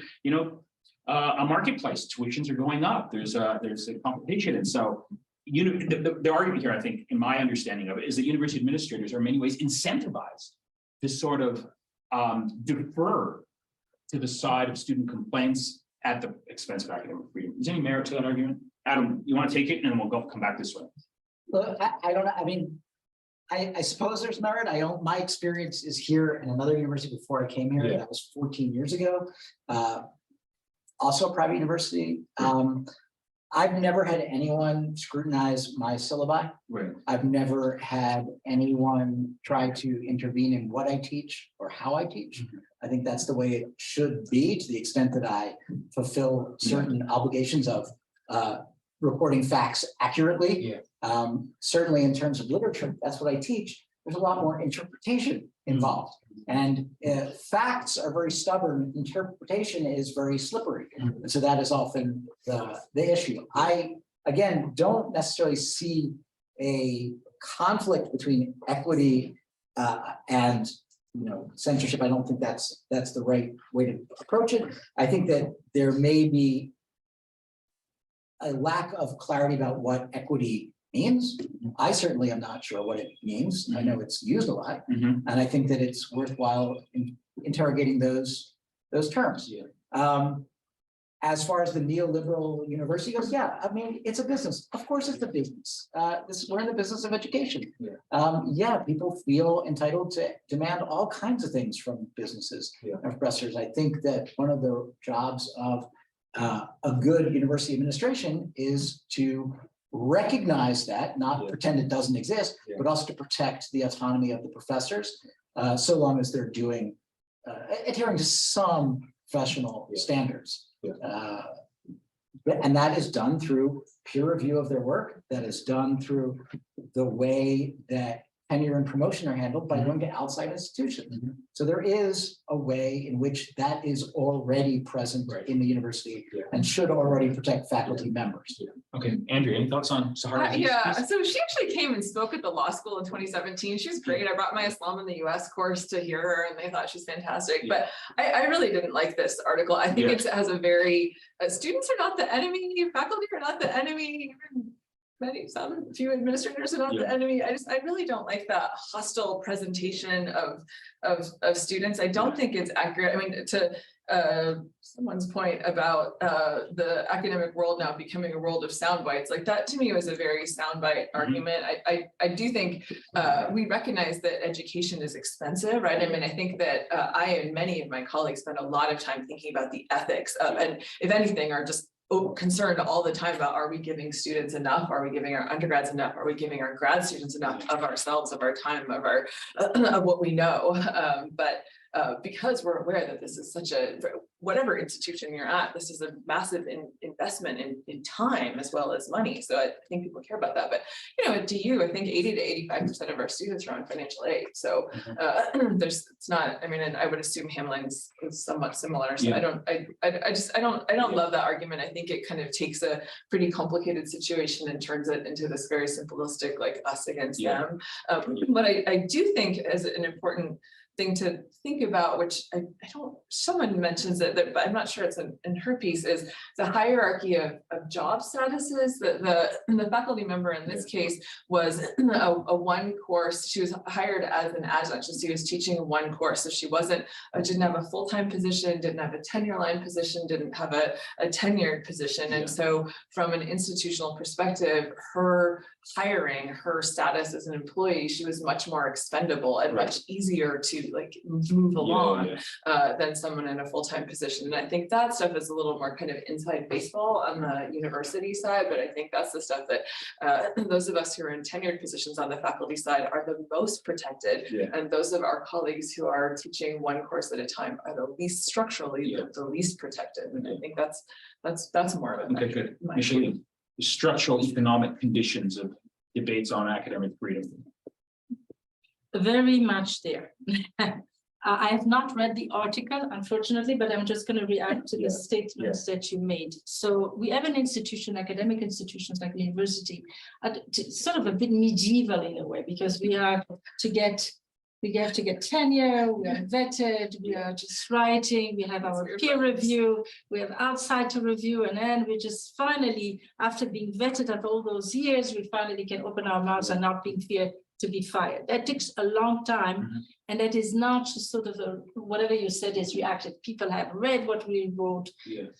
a marketplace. Tuitions are going up. There's a competition, and so the argument here, I think, in my understanding of it, is that university administrators are in many ways incentivized to sort of defer to the side of student complaints at the expense of academic freedom. Is there any merit to that argument? Adam, you want to take it, and then we'll come back this way. Look, I don't know. I mean, I suppose there's merit. My experience is here in another university before I came here. Yeah. That was 14 years ago. Of also a private university. I've never had anyone scrutinize my syllabi. Right. I've never had anyone try to intervene in what I teach or how I teach. I think that's the way it should be, to the extent that I fulfill certain obligations of reporting facts accurately. Certainly in terms of literature, that's what I teach. There's a lot more interpretation involved. And facts are very stubborn, interpretation is very slippery. And so that is often the issue. I, again, don't necessarily see a conflict between equity and censorship. I don't think that's the right way to approach it. I think that there may be a lack of clarity about what equity means. I certainly am not sure what it means. I know it's used a lot, and I think that it's worthwhile interrogating those terms. As far as the neoliberal university goes, yeah, I mean, it's a business. Of course, it's a business. We're in the business of education. People feel entitled to demand all kinds of things from businesses and professors. I think that one of the jobs of a good university administration is to recognize that, not pretend it doesn't exist, but also to protect the autonomy of the professors, so long as they're doing adhering to some professional standards. And that is done through peer review of their work. That is done through the way that tenure and promotion are handled by going to outside institutions. So there is a way in which that is already present in the university and should already protect faculty members. Okay, Andrea, any thoughts on Sahara? Yeah, so she actually came and spoke at the law school in 2017. She was great. I brought my Islam in the US course to hear her, and they thought she was fantastic. But I really didn't like this article. I think it has a very, students are not the enemy, faculty are not the enemy, some few administrators are not the enemy. I really don't like that hostile presentation of students. I don't think it's accurate. I mean, to someone's point about the academic world now becoming a world of sound bites, like that to me was a very soundbite argument. I do think we recognize that education is expensive, right? I mean, I think that I and many of my colleagues spend a lot of time thinking about the ethics of, and if anything, are just concerned all the time about, are we giving students enough? Are we giving our undergrads enough? Are we giving our grad students enough of ourselves, of our time, of our of what we know? Because we're aware that this is such a, whatever institution you're at, this is a massive investment in time as well as money. So I think people care about that. But at DU, I think 80 to 85% of our students are on financial aid. So it's not. I mean, and I would assume Hamline is somewhat similar. So I don't love that argument. I think it kind of takes a pretty complicated situation and turns it into this very simplistic, like us against them. But I do think as an important thing to think about, which I don't, someone mentions it, but I'm not sure it's in her piece, is the hierarchy of job statuses. The faculty member in this case was a one course. She was hired as an adjunct, so she was teaching one course. So she didn't have a full-time position, didn't have a tenure line position, didn't have a tenured position. And so from an institutional perspective, her hiring, her status as an employee, she was much more expendable and much easier to move along than someone in a full-time position. And I think that stuff is a little more kind of inside baseball on the university side, but I think that's the stuff that those of us who are in tenured positions on the faculty side are the most protected. And those of our colleagues who are teaching one course at a time are the least structurally the least protected. And I think that's more of a okay, good. Micheline, the structural economic conditions of debates on academic freedom. Very much there. I have not read the article, unfortunately, but I'm just going to react to the statements that you made. So we have an institution, academic institutions like the university, sort of a bit medieval in a way, because we have to get tenure, we are vetted, we are just writing, we have our peer review, we have outside to review, and then we just finally, after being vetted after all those years, we finally can open our mouths and not being feared to be fired. That takes a long time, and that is not just sort of whatever you said is reactive. People have read what we wrote,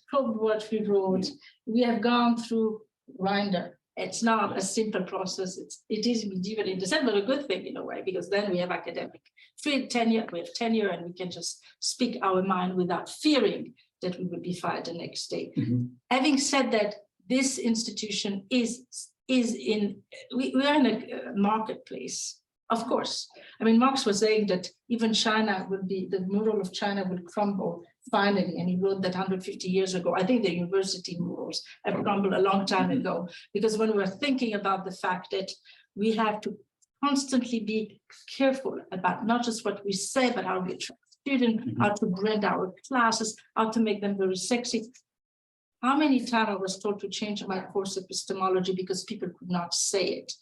probed what we wrote. We have gone through Grindr. It's not a simple process. It is medieval in the sense, but a good thing in a way, because then we have academic free tenure, we have tenure, and we can just speak our mind without fearing that we would be fired the next day. Mhm. Having said that, this institution is we are in a marketplace, of course. I mean, Marx was saying that even China would be, the mural of China would crumble finally, and he wrote that 150 years ago. I think the university murals have crumbled a long time ago, because when we're thinking about the fact that we have to constantly be careful about not just what we say, but how we attract students, how to brand our classes, how to make them very sexy. How many times I was told to change my course epistemology because people could not say it.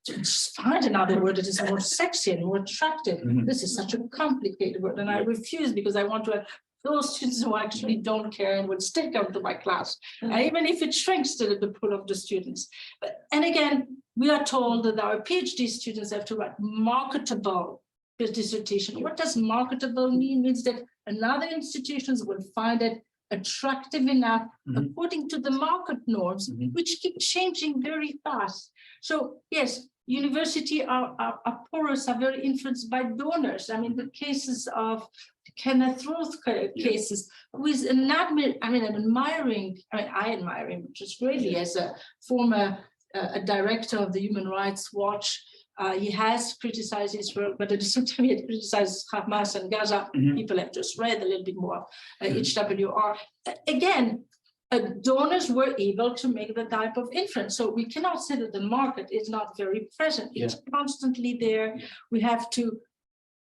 Just find another word that is more sexy and more attractive. Mhm. This is such a complicated word, and I refuse because I want to have those students who actually don't care and would still come to my class, and even if it shrinks to the pool of the students. And again, we are told that our PhD students have to write marketable dissertation. What does marketable mean? It means that another institutions will find it attractive enough according to the market norms, which keep changing very fast. So yes, university are porous, are very influenced by donors. I mean, the cases of Kenneth Roth cases, who is an I admire him just greatly as a former director of the Human Rights Watch. He has criticized Israel, but at the same time he had criticized Hamas and Gaza. People have just read a little bit more HWR. Again, donors were able to make the type of influence. So we cannot say that the market is not very present. It's constantly there. We have to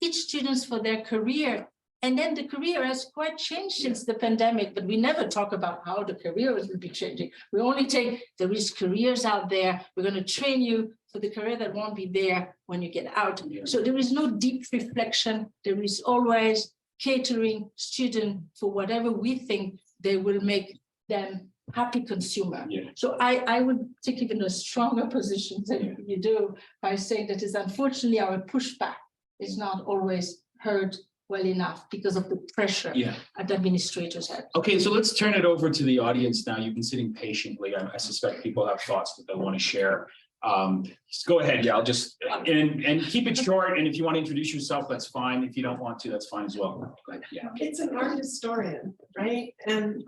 teach students for their career. And then the career has quite changed since the pandemic, but we never talk about how the career will be changing. We only take, there is careers out there. We're going to train you for the career that won't be there when you get out. So there is no deep reflection. There is always catering student for whatever we think they will make them happy consumer. So I would take even a stronger position than you do by saying that is unfortunately our pushback is not always heard well enough because of the pressure that administrators have. Okay, so let's turn it over to the audience now. You've been sitting patiently. I suspect people have thoughts that they want to share. Just go ahead. I'll just, and keep it short. And if you want to introduce yourself, that's fine. If you don't want to, that's fine as well. It's an art historian, right? And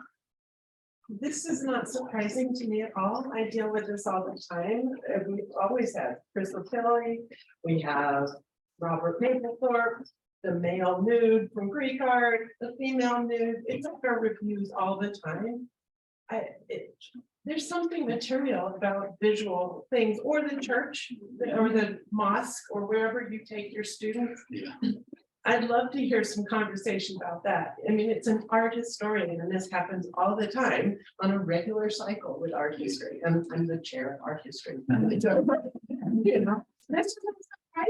this is not surprising to me at all. I deal with this all the time. We've always had Crystal Tillery. We have Robert Mapplethorpe, the male nude from Greek art, the female nude. It's like our reviews all the time. There's something material about visual things, or the church, or the mosque, or wherever you take your students. I'd love to hear some conversation about that. I mean, it's an art historian, and this happens all the time on a regular cycle with art history. And I'm the chair of art history. That's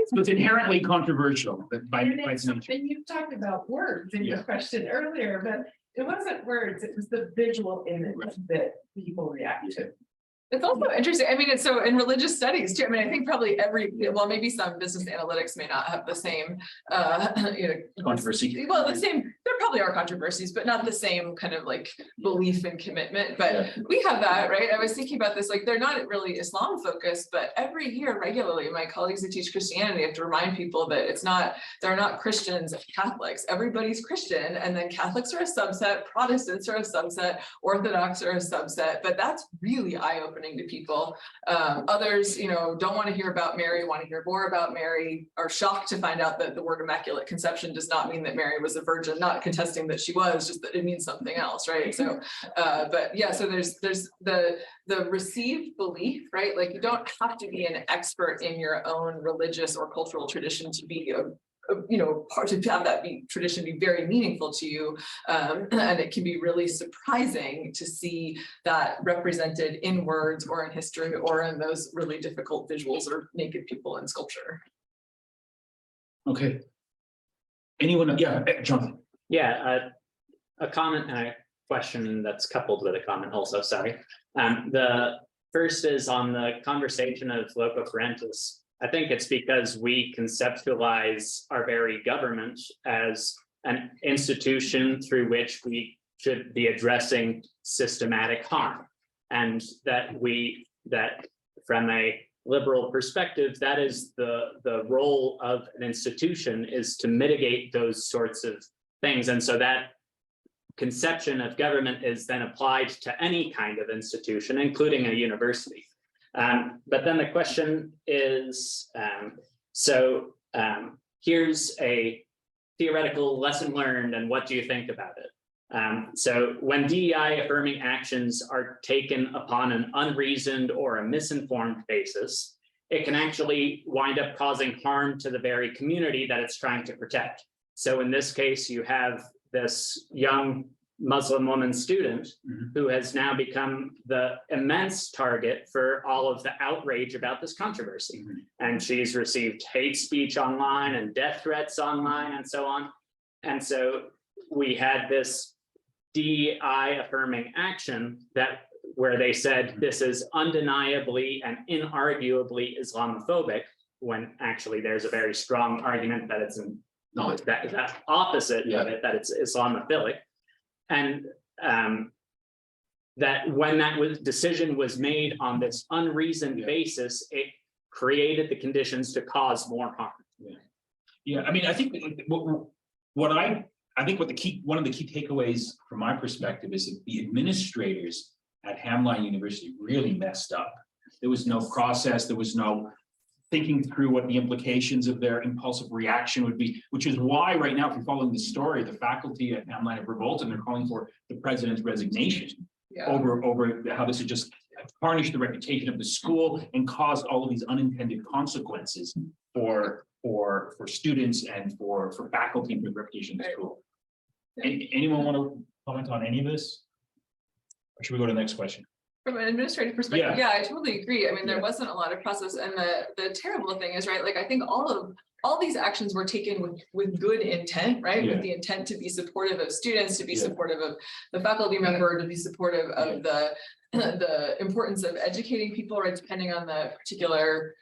So it's inherently controversial by its nature. and you talked about words in your question earlier, but it wasn't words, it was the visual image that people react to. It's also interesting. I mean, it's so in religious studies too. I mean, I think probably well, maybe some business analytics may not have the same, Controversy. Well, the same, there probably are controversies, but not the same kind of like belief and commitment. But we have that, right? I was thinking about this, like they're not really Islam focused, but every year regularly, my colleagues that teach Christianity have to remind people that they're not Christians, Catholics. Everybody's Christian, and then Catholics are a subset, Protestants are a subset, Orthodox are a subset, but that's really eye-opening to people. Others, don't want to hear about Mary, want to hear more about Mary, are shocked to find out that the word immaculate conception does not mean that Mary was a virgin, not contesting that she was, just that it means something else, right? So, but yeah, so there's the received belief, right? Like you don't have to be an expert in your own religious or cultural tradition to be part to have that tradition be very meaningful to you, and it can be really surprising to see that represented in words or in history or in those really difficult visuals or naked people in sculpture. Okay. Anyone? Yeah, Jonathan. Yeah, a comment and a question that's coupled with a comment also, sorry. The first is on the conversation of loco parentis. I think it's because we conceptualize our very government as an institution through which we should be addressing systematic harm. And that from a liberal perspective, that is the role of an institution, is to mitigate those sorts of things. And so that conception of government is then applied to any kind of institution, including a university. But then the question is, here's a theoretical lesson learned, and what do you think about it? So when DEI affirming actions are taken upon an unreasoned or a misinformed basis, it can actually wind up causing harm to the very community that it's trying to protect. So in this case, you have this young Muslim woman student who has now become the immense target for all of the outrage about this controversy. And she's received hate speech online and death threats online and so on. And so we had this DEI affirming action where they said this is undeniably and inarguably Islamophobic, when actually there's a very strong argument that it's that opposite of it, that it's Islamophilic. And that when that decision was made on this unreasoned basis, it created the conditions to cause more harm. Yeah, I mean, I think one of the key takeaways from my perspective is that the administrators at Hamline University really messed up. There was no process, there was no thinking through what the implications of their impulsive reaction would be, which is why right now, if you're following the story, the faculty at Hamline have revolted and they're calling for the president's resignation over how this has just tarnished the reputation of the school and caused all of these unintended consequences for students and for faculty and the reputation of the school. Anyone want to comment on any of this? Or should we go to the next question? From an administrative perspective, Yeah. yeah, I totally agree. I mean, there wasn't a lot of process, and the terrible thing is, right, like, I think all these actions were taken with good intent, right? Yeah. With the intent to be supportive of students, to be Yeah. supportive of the faculty member, to be supportive of the importance of educating people, right, depending on the particular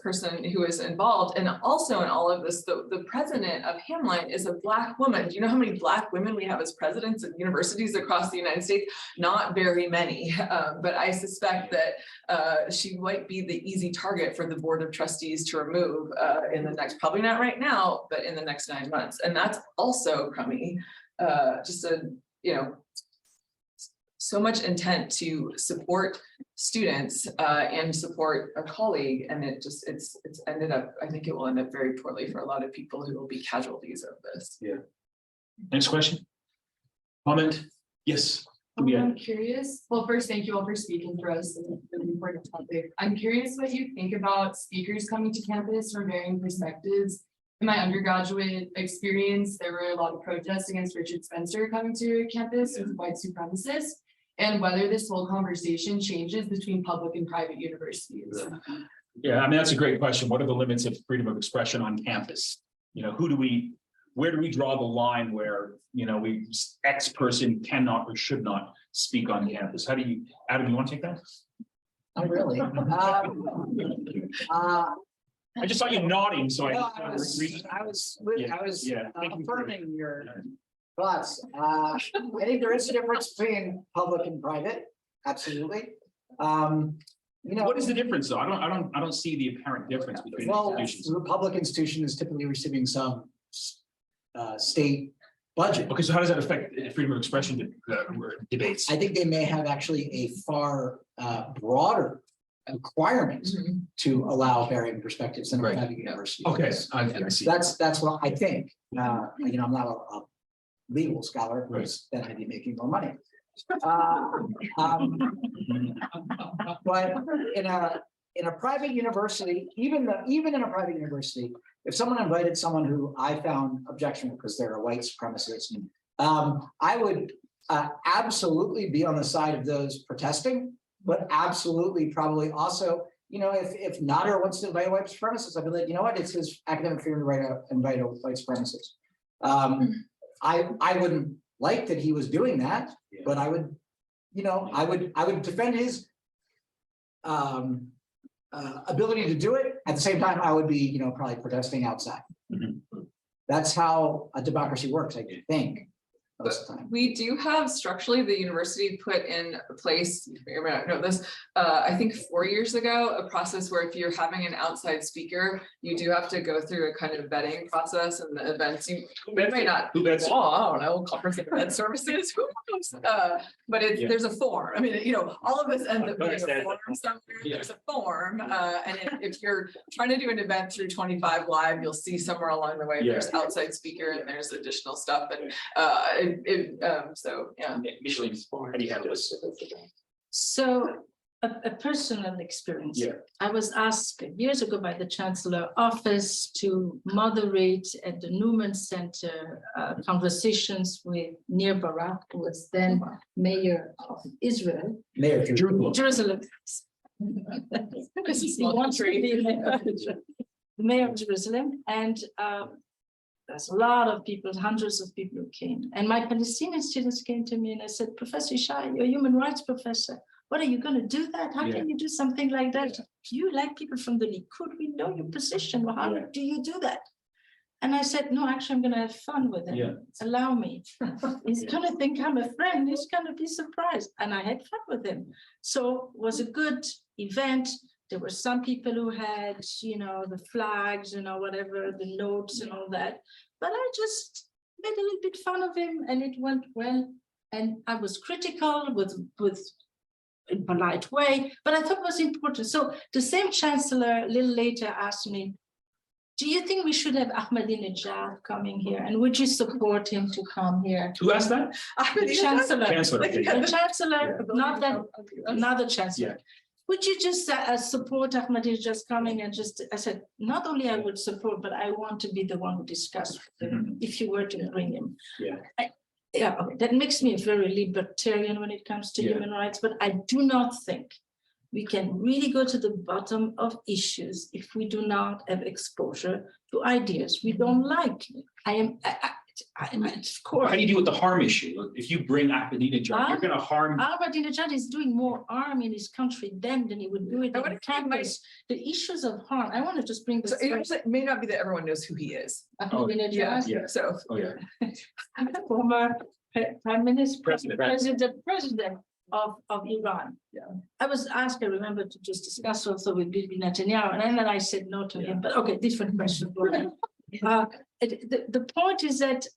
person who is involved. And also in all of this, the president of Hamline is a Black woman. Do you know how many Black women we have as presidents of universities across the United States? Not very many, but I suspect that she might be the easy target for the Board of Trustees to remove in the next, probably not right now, but in the next 9 months. And that's also crummy, so much intent to support students and support a colleague, and it's ended up, I think it will end up very poorly for a lot of people who will be casualties of this. Yeah. Next question. Comment? Yes. I'm curious. Well, first, thank you all for speaking for us on an important topic. I'm curious what you think about speakers coming to campus from varying perspectives. In my undergraduate experience, there were a lot of protests against Richard Spencer coming to campus with white supremacists, and whether this whole conversation changes between public and private universities. Yeah, I mean, that's a great question. What are the limits of freedom of expression on campus? You know, where do we draw the line where, X person cannot or should not speak on campus? How do you, Adam, you want to take that? Not really. I just saw you nodding, so No, I I was affirming your thoughts. I think there is a difference between public and private, absolutely. What is the difference though? I don't see the apparent difference between Well, institutions. the public institution is typically receiving some state budget. Okay, so how does that affect freedom of expression debates? I think they may have actually a far broader requirement to allow varying perspectives in a Right. private university. Okay, I see. That's what I think. I'm not a legal scholar, Right. because then I'd be making more money. But in a private university, even in a private university, if someone invited someone who I found objectionable because they're a white supremacist, I would absolutely be on the side of those protesting, but absolutely probably also, if Nader wants to invite a white supremacist, I'd be like, you know what, it's his academic freedom to invite a white supremacist. I wouldn't like that he was doing that, but I would, I would defend his ability to do it. At the same time, I would be, probably protesting outside. Mhm. That's how a democracy works, I think. most of the time. We do have structurally, the university put in place, you may or may not know this, I think 4 years ago, a process where if you're having an outside speaker, you do have to go through a kind of vetting process, and the events, you may not. Who that's, Oh, I don't know, comprehensive event services, who knows? But it's, Yeah. there's a form. I mean, you know, all of this ends up being a Understand. form somewhere. Yeah. There's a form, and if you're trying to do an event through 25 Live, you'll see somewhere along the way, Yeah. there's outside speaker and there's additional stuff, and so, yeah. Micheline, how do you handle this? So a personal experience. Yeah. I was asked years ago by the Chancellor Office to moderate at the Newman Center conversations with Nir Barak, who was then mayor of Israel, Mayor, Jerusalem. Jerusalem. This is He small wants to country. be mayor of Jerusalem, and there's a lot of people, hundreds of people who came. And my Palestinian students came to me and I said, Professor Shai, you're a human rights professor. What are you going to do that? How can you do something like that? You like people from the Likud, we know your position. Well, how do you do that? And I said, no, actually, I'm going to have fun with him. Yeah. Allow me. He's going to think I'm a friend. He's going to be surprised. And I had fun with him. So it was a good event. There were some people who had, you know, the flags, you know, whatever, the notes and all that. But I just made a little bit fun of him and it went well. And I was critical with in polite way, but I thought it was important. So the same chancellor a little later asked me, do you think we should have Ahmadinejad coming here? And would you support him to come here? Who asked that? The chancellor. Chancellor. okay. The chancellor, not that, another chancellor. Yeah. Would you just support Ahmadinejad coming and just, I said, not only I would support, but I want to be the one who discussed with him, if you were to bring him. Yeah. Yeah, okay, that makes me very libertarian when it comes to Yeah. human rights, but I do not think we can really go to the bottom of issues if we do not have exposure to ideas we don't like. Of course. How do you deal with the harm issue? If you bring Ahmadinejad, you're gonna harm. Ahmadinejad is doing more harm in his country then than he would do it I on wanna keep my- campus. The issues of harm, I want to just bring this. So it may not be that everyone knows who he is. Ahmadinejad, Yeah. So. Oh, yeah. former Prime Minister, President. President of Iran. Yeah. I was asked, I remember, to just discuss also with Bibi Netanyahu, and then I said no to him, but okay, different question. The point is that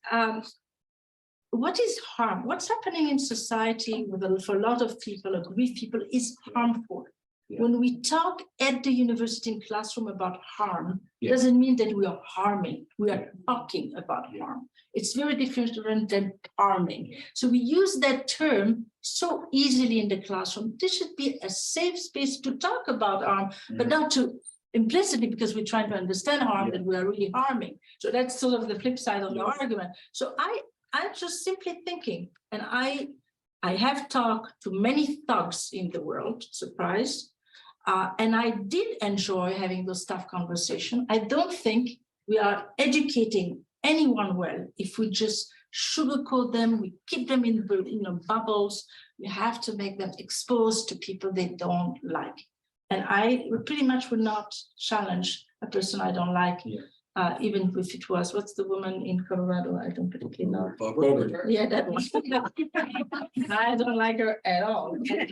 what is harm? What's happening in society for a lot of people, aggrieved people, is harmful. Yeah. When we talk at the university in classroom about harm, Yeah. doesn't mean that we are harming. We are talking about harm. It's very different than harming. So we use that term so easily in the classroom. This should be a safe space to talk about harm, but not to implicitly, because we're trying to understand harm, Yeah. that we are really harming. So that's sort of the flip side of the argument. So I'm just simply thinking, and I have talked to many thugs in the world, surprise, and I did enjoy having those tough conversations. I don't think we are educating anyone well if we just sugarcoat them, we keep them in bubbles. We have to make them exposed to people they don't like. And I pretty much would not challenge a person I don't like, even if it was, what's the woman in Colorado? I don't particularly know. Yeah, that one. I don't like her at all. And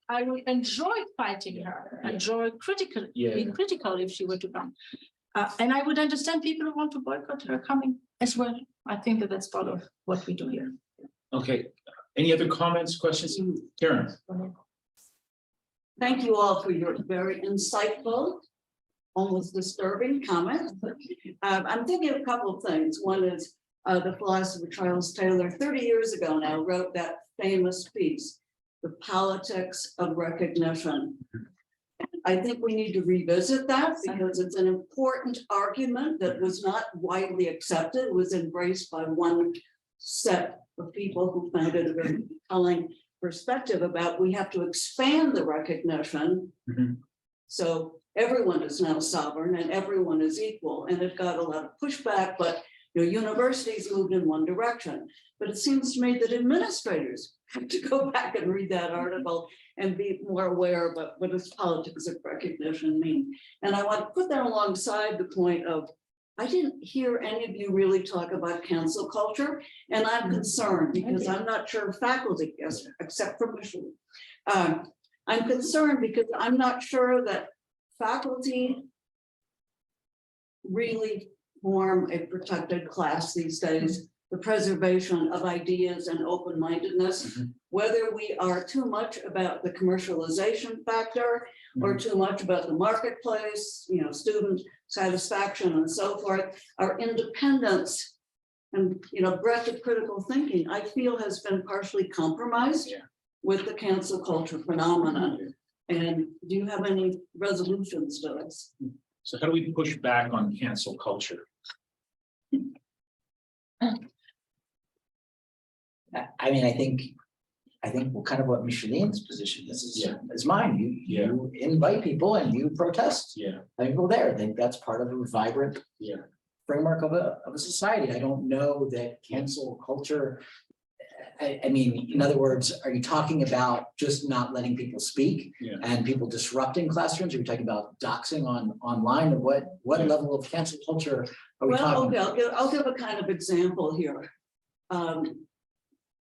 I would enjoy fighting her, enjoy being critical if she were to come. And I would understand people who want to boycott her coming as well. I think that that's part of what we do here. Okay, any other comments, questions? Karen? Thank you all for your very insightful, almost disturbing comments. I'm thinking of a couple of things. One is the philosopher Charles Taylor, 30 years ago now, wrote that famous piece, The Politics of Recognition. I think we need to revisit that because it's an important argument that was not widely accepted. It was embraced by one set of people who found it a very compelling perspective about we have to expand the recognition. So everyone is now sovereign and everyone is equal, and it got a lot of pushback, but universities moved in one direction. But it seems to me that administrators have to go back and read that article and be more aware of what does politics of recognition mean. And I want to put that alongside the point of I didn't hear any of you really talk about cancel culture, and I'm concerned because I'm not sure faculty, except for Michigan. I'm concerned because I'm not sure that faculty really form a protected class these days. The preservation of ideas and open-mindedness, whether we are too much about the commercialization factor or too much about the marketplace, student satisfaction and so forth, our independence and, breadth of critical thinking, I feel has been partially compromised with the cancel culture phenomenon. And do you have any resolutions to this? So how do we push back on cancel culture? I mean, I think kind of what Micheline's position is mine. You invite people and you protest. Yeah. People there. I think that's part of a vibrant framework of a society. I don't know that cancel culture. I mean, in other words, are you talking about just not letting people speak and people disrupting classrooms? Are you talking about doxing online? Or what level of cancel culture are we talking about? Okay, I'll give a kind of example here.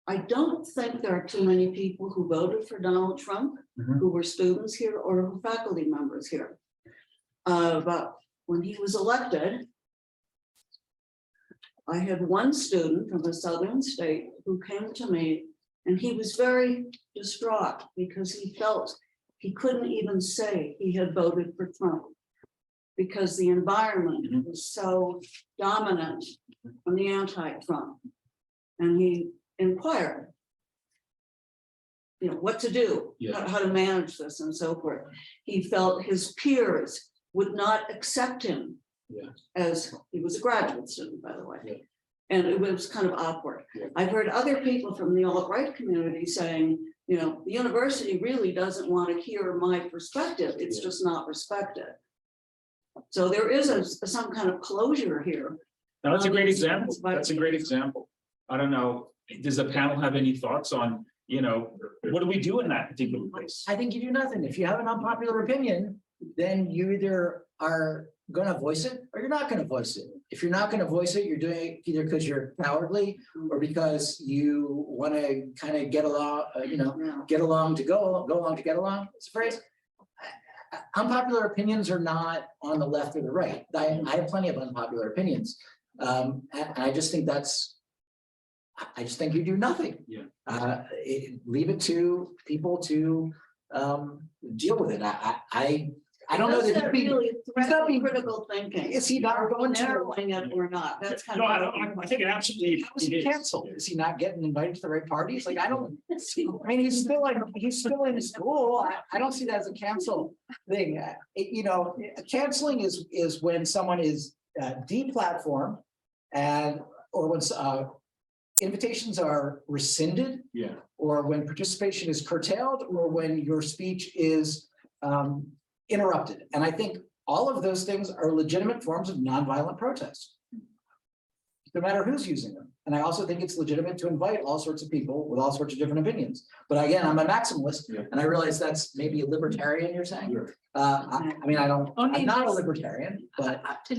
I don't think there are too many people who voted for Donald Trump who were students here or who faculty members here. But when he was elected, I had one student from a southern state who came to me and he was very distraught because he felt he couldn't even say he had voted for Trump because the environment was so dominant on the anti-Trump. And he inquired, what to do, how to manage this and so forth. He felt his peers would not accept him as he was a graduate student, by the way. And it was kind of awkward. I've heard other people from the alt-right community saying, the university really doesn't want to hear my perspective. It's just not respected. So there is some kind of closure here. Now, that's a great example. That's a great example. I don't know, does the panel have any thoughts on, what do we do in that particular place? I think you do nothing. If you have an unpopular opinion, then you either are going to voice it or you're not going to voice it. If you're not going to voice it, you're doing it either because you're cowardly or because you want to kind of get along, get along to go along to get along. It's a phrase. Unpopular opinions are not on the left or the right. I have plenty of unpopular opinions. And I just think you do nothing. Leave it to people to deal with it. I don't know that he's really not being critical thinking. Is he not going to? Narrowing it or not? That's kind No, of. I think it absolutely. How is he canceled? Is he not getting invited to the right parties? Like, I mean, he's still in school. I don't see that as a cancel thing. Canceling is when someone is deplatformed or when invitations are rescinded, or when participation is curtailed, or when your speech is interrupted. And I think all of those things are legitimate forms of nonviolent protest, no matter who's using them. And I also think it's legitimate to invite all sorts of people with all sorts of different opinions. But again, I'm a maximalist, and I realize that's maybe a libertarian you're saying. I mean, I'm not a libertarian, but. So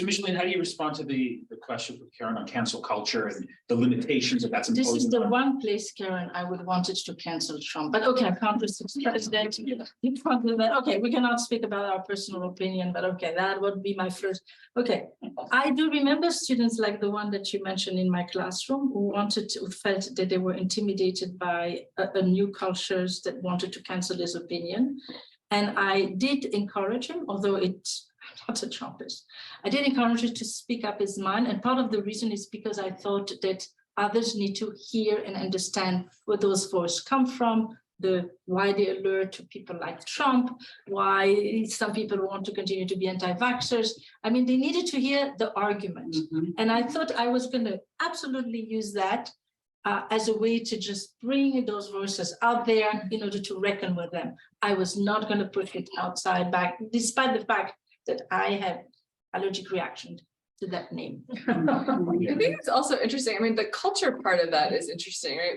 Micheline, how do you respond to the question from Karen on cancel culture and the limitations that that's This is imposing? the one place, Karen, I would want it to cancel Trump, but okay, I can't resist president. You can't do that. Okay, we cannot speak about our personal opinion, but okay, that would be my first. Okay, I do remember students like the one that you mentioned in my classroom who felt that they were intimidated by a new cultures that wanted to cancel his opinion. And I did encourage him, although it's not a Trumpist. I did encourage him to speak up his mind. And part of the reason is because I thought that others need to hear and understand where those voices come from, why they alert to people like Trump, why some people want to continue to be anti-vaxxers. I mean, they needed to hear the argument. And I thought I was going to absolutely use that as a way to just bring those voices out there in order to reckon with them. I was not going to put it outside back, despite the fact that I had allergic reaction to that name. I think it's also interesting. I mean, the culture part of that is interesting, right?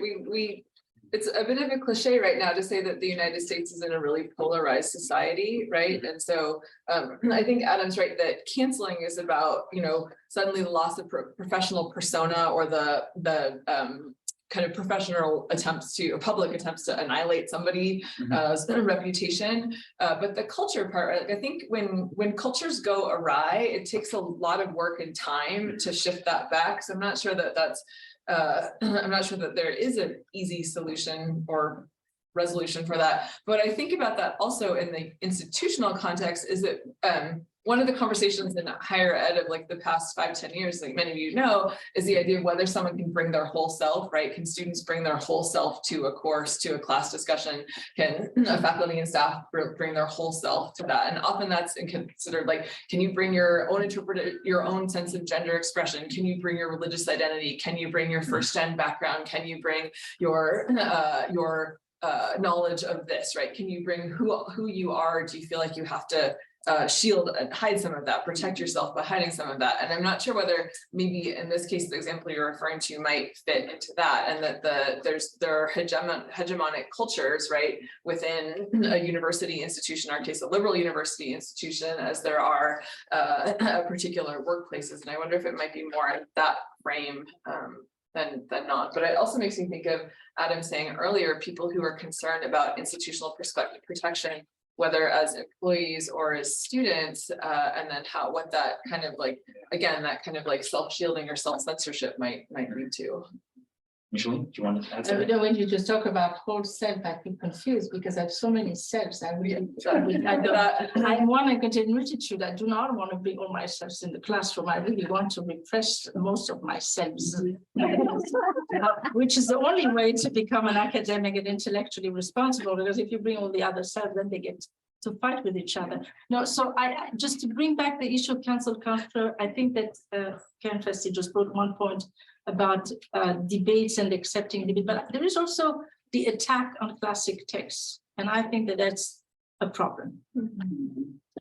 It's a bit of a cliche right now to say that the United States is in a really polarized society, right? And so I think Adam's right that canceling is about, suddenly the loss of professional persona or the kind of professional attempts to, or public attempts to annihilate somebody's reputation. But the culture part, I think when cultures go awry, it takes a lot of work and time to shift that back. So I'm not sure that I'm not sure that there is an easy solution or resolution for that. But I think about that also in the institutional context is that one of the conversations in higher ed of like the past 5-10 years, like many of you know, is the idea of whether someone can bring their whole self, right? Can students bring their whole self to a course, to a class discussion? Can faculty and staff bring their whole self to that? And often that's considered like, can you bring your own your own sense of gender expression? Can you bring your religious identity? Can you bring your first gen background? Can you bring your knowledge of this, right? Can you bring who you are? Do you feel like you have to shield and hide some of that, protect yourself by hiding some of that? And I'm not sure whether maybe in this case, the example you're referring to might fit into that, and that there are hegemonic cultures, right, within a university institution, in our case, a liberal university institution, as there are particular workplaces. And I wonder if it might be more in that frame than not. But it also makes me think of Adam saying earlier, people who are concerned about institutional protection, whether as employees or as students, and then what that kind of like, again, that kind of like self-shielding or self-censorship might lead to. Micheline, do you want to add something? When you just talk about whole self, I feel confused because I have so many selves. I'm one against multitude. I do not want to bring all my selves in the classroom. I really want to repress most of my selves, which is the only way to become an academic and intellectually responsible. Because if you bring all the other selves, then they get to fight with each other. No, so I just to bring back the issue of cancel culture, I think that Karen Festi just brought one point about debates and accepting debate, but there is also the attack on classic texts, and I think that that's a problem.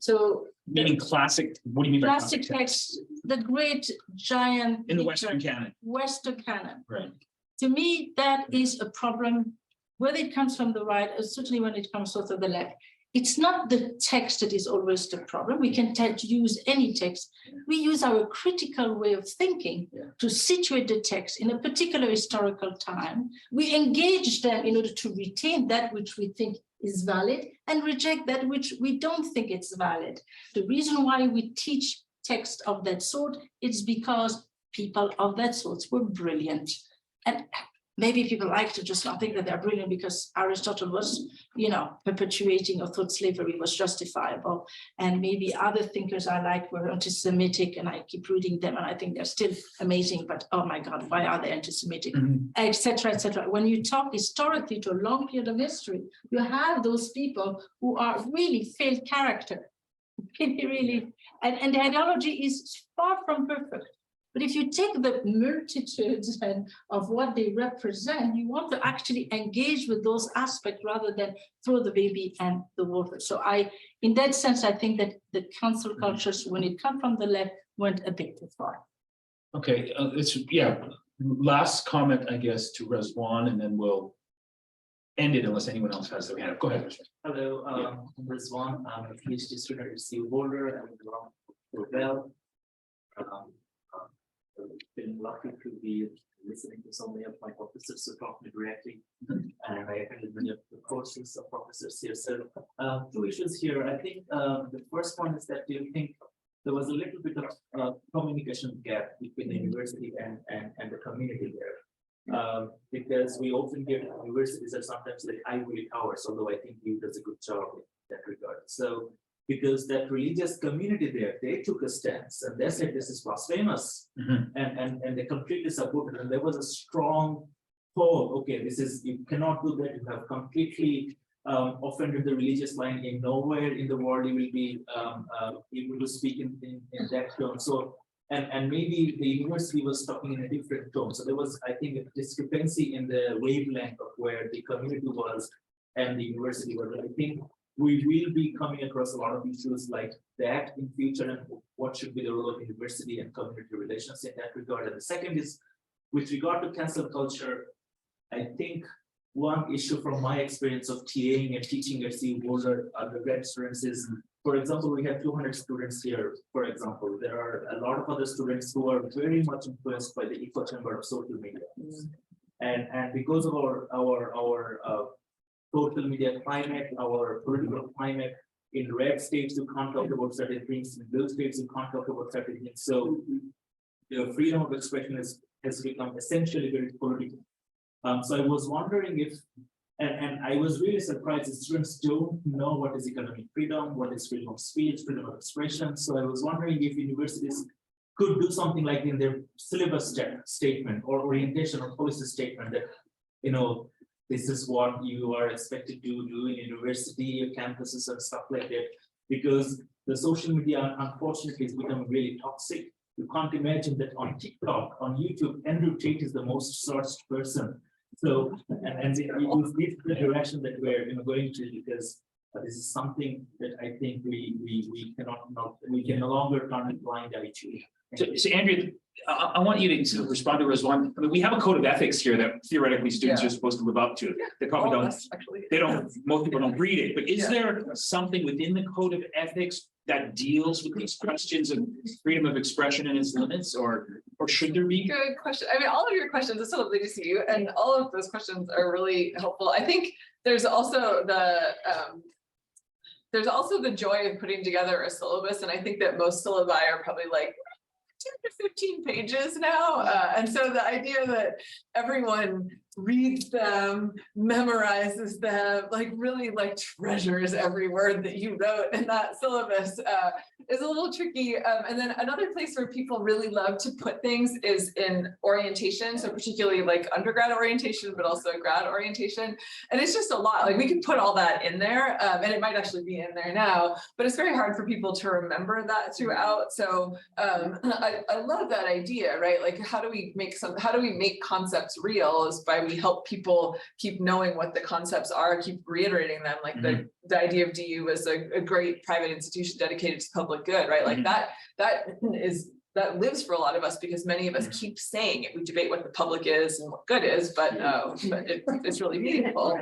So Meaning classic, what do you mean by classic texts, the great giant in the Western canon? Western canon. Right. To me, that is a problem, whether it comes from the right, or certainly when it comes out of the left. It's not the text that is always the problem. We can use any text. We use our critical way of thinking to situate the text in a particular historical time. We engage them in order to retain that which we think is valid and reject that which we don't think it's valid. The reason why we teach text of that sort is because people of that sort were brilliant. And maybe people like to just not think that they're brilliant because Aristotle was, perpetuating or thought slavery was justifiable. And maybe other thinkers I like were anti-Semitic, and I keep reading them and I think they're still amazing, but oh my God, why are they anti-Semitic, et cetera, et cetera. When you talk historically to a long period of history, you have those people who are really failed character, really, and the ideology is far from perfect. But if you take the multitudes of what they represent, you want to actually engage with those aspects rather than throw the baby and the water. So in that sense, I think that the cancel cultures, when it comes from the left, went a bit too far. Okay, last comment, I guess, to Rezwan, and then we'll end it unless anyone else has their hand up. Go ahead, Rezwan. Hello, I'm Rezwan. I'm a PhD student at CU Boulder and Lavelle. I've been lucky to be listening to so many of my professors who talk to me directly, and I attended many of the courses of professors here. So two issues here. I think the first one is that do you think there was a little bit of communication gap between the university and the community there? Because we often get universities are sometimes like ivory towers, although I think you does a good job in that regard. So because that religious community there, they took a stance and they said this is blasphemous, and they completely supported, and there was a strong pull. Okay, this is, you cannot do that. You have completely offended the religious line. In nowhere in the world you will be able to speak in that tone. So and maybe the university was talking in a different tone. So there was, I think, a discrepancy in the wavelength of where the community was and the university was. I think we will be coming across a lot of issues like that in future, and what should be the role of university and community relations in that regard. And the second is with regard to cancel culture. I think one issue from my experience of TAing and teaching at the older undergrad students is, for example, we have 200 students here, for example, there are a lot of other students who are very much influenced by the echo chamber of social media. And because of our social media climate, our political climate, in red states you can't talk about certain things, in blue states you can't talk about certain things. So the freedom of expression has become essentially very political. So I was wondering if, and I was really surprised that students don't know what is economic freedom, what is freedom of speech, freedom of expression. So I was wondering if universities could do something like in their syllabus statement or orientation or policy statement that, you know, this is what you are expected to do in university campuses and stuff like that, because the social media unfortunately is becoming really toxic. You can't imagine that on TikTok, on YouTube, Andrew Tate is the most searched person. So, and it is the direction that we're going to, because this is something that I think we can no longer turn a blind eye to. So Andrea, I want you to sort of respond to us one. I mean, we have a code of ethics here that theoretically students are supposed to live up to. They probably don't. Most people don't read it. But is there something within the code of ethics that deals with these questions of freedom of expression and its limits, or should there be? Good question. I mean, all of your questions, it's so lovely to see you, and all of those questions are really helpful. I think there's also the joy of putting together a syllabus, and I think that most syllabi are probably like 10 to 15 pages now. And so the idea that everyone reads them, memorizes them, like really like treasures every word that you wrote in that syllabus is a little tricky. And then another place where people really love to put things is in orientation. So particularly like undergrad orientation, but also grad orientation. And it's just a lot. Like we can put all that in there and it might actually be in there now, but it's very hard for people to remember that throughout. So I love that idea, right? Like how do we make concepts real is by we help people keep knowing what the concepts are, keep reiterating them. Like the idea of DU is a great private institution dedicated to public good, right? Like that lives for a lot of us because many of us keep saying it. We debate what the public is and what good is, but it's really meaningful.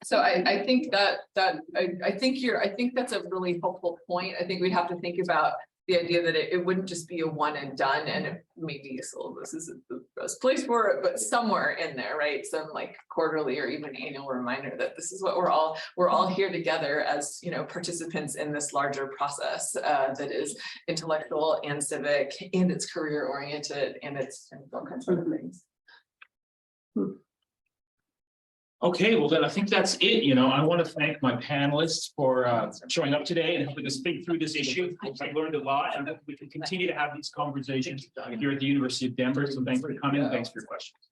So I think I think that's a really helpful point. I think we'd have to think about the idea that it wouldn't just be a one and done, and maybe a syllabus isn't the best place for it, but somewhere in there, right? Some like quarterly or even annual reminder that this is what we're all here together as, you know, participants in this larger process that is intellectual and civic and it's career oriented and it's all kinds of other things. Okay, well then I think that's it. You know, I want to thank my panelists for showing up today and helping us think through this issue. I've learned a lot, and we can continue to have these conversations here at the University of Denver. So thanks for coming. Thanks for your questions.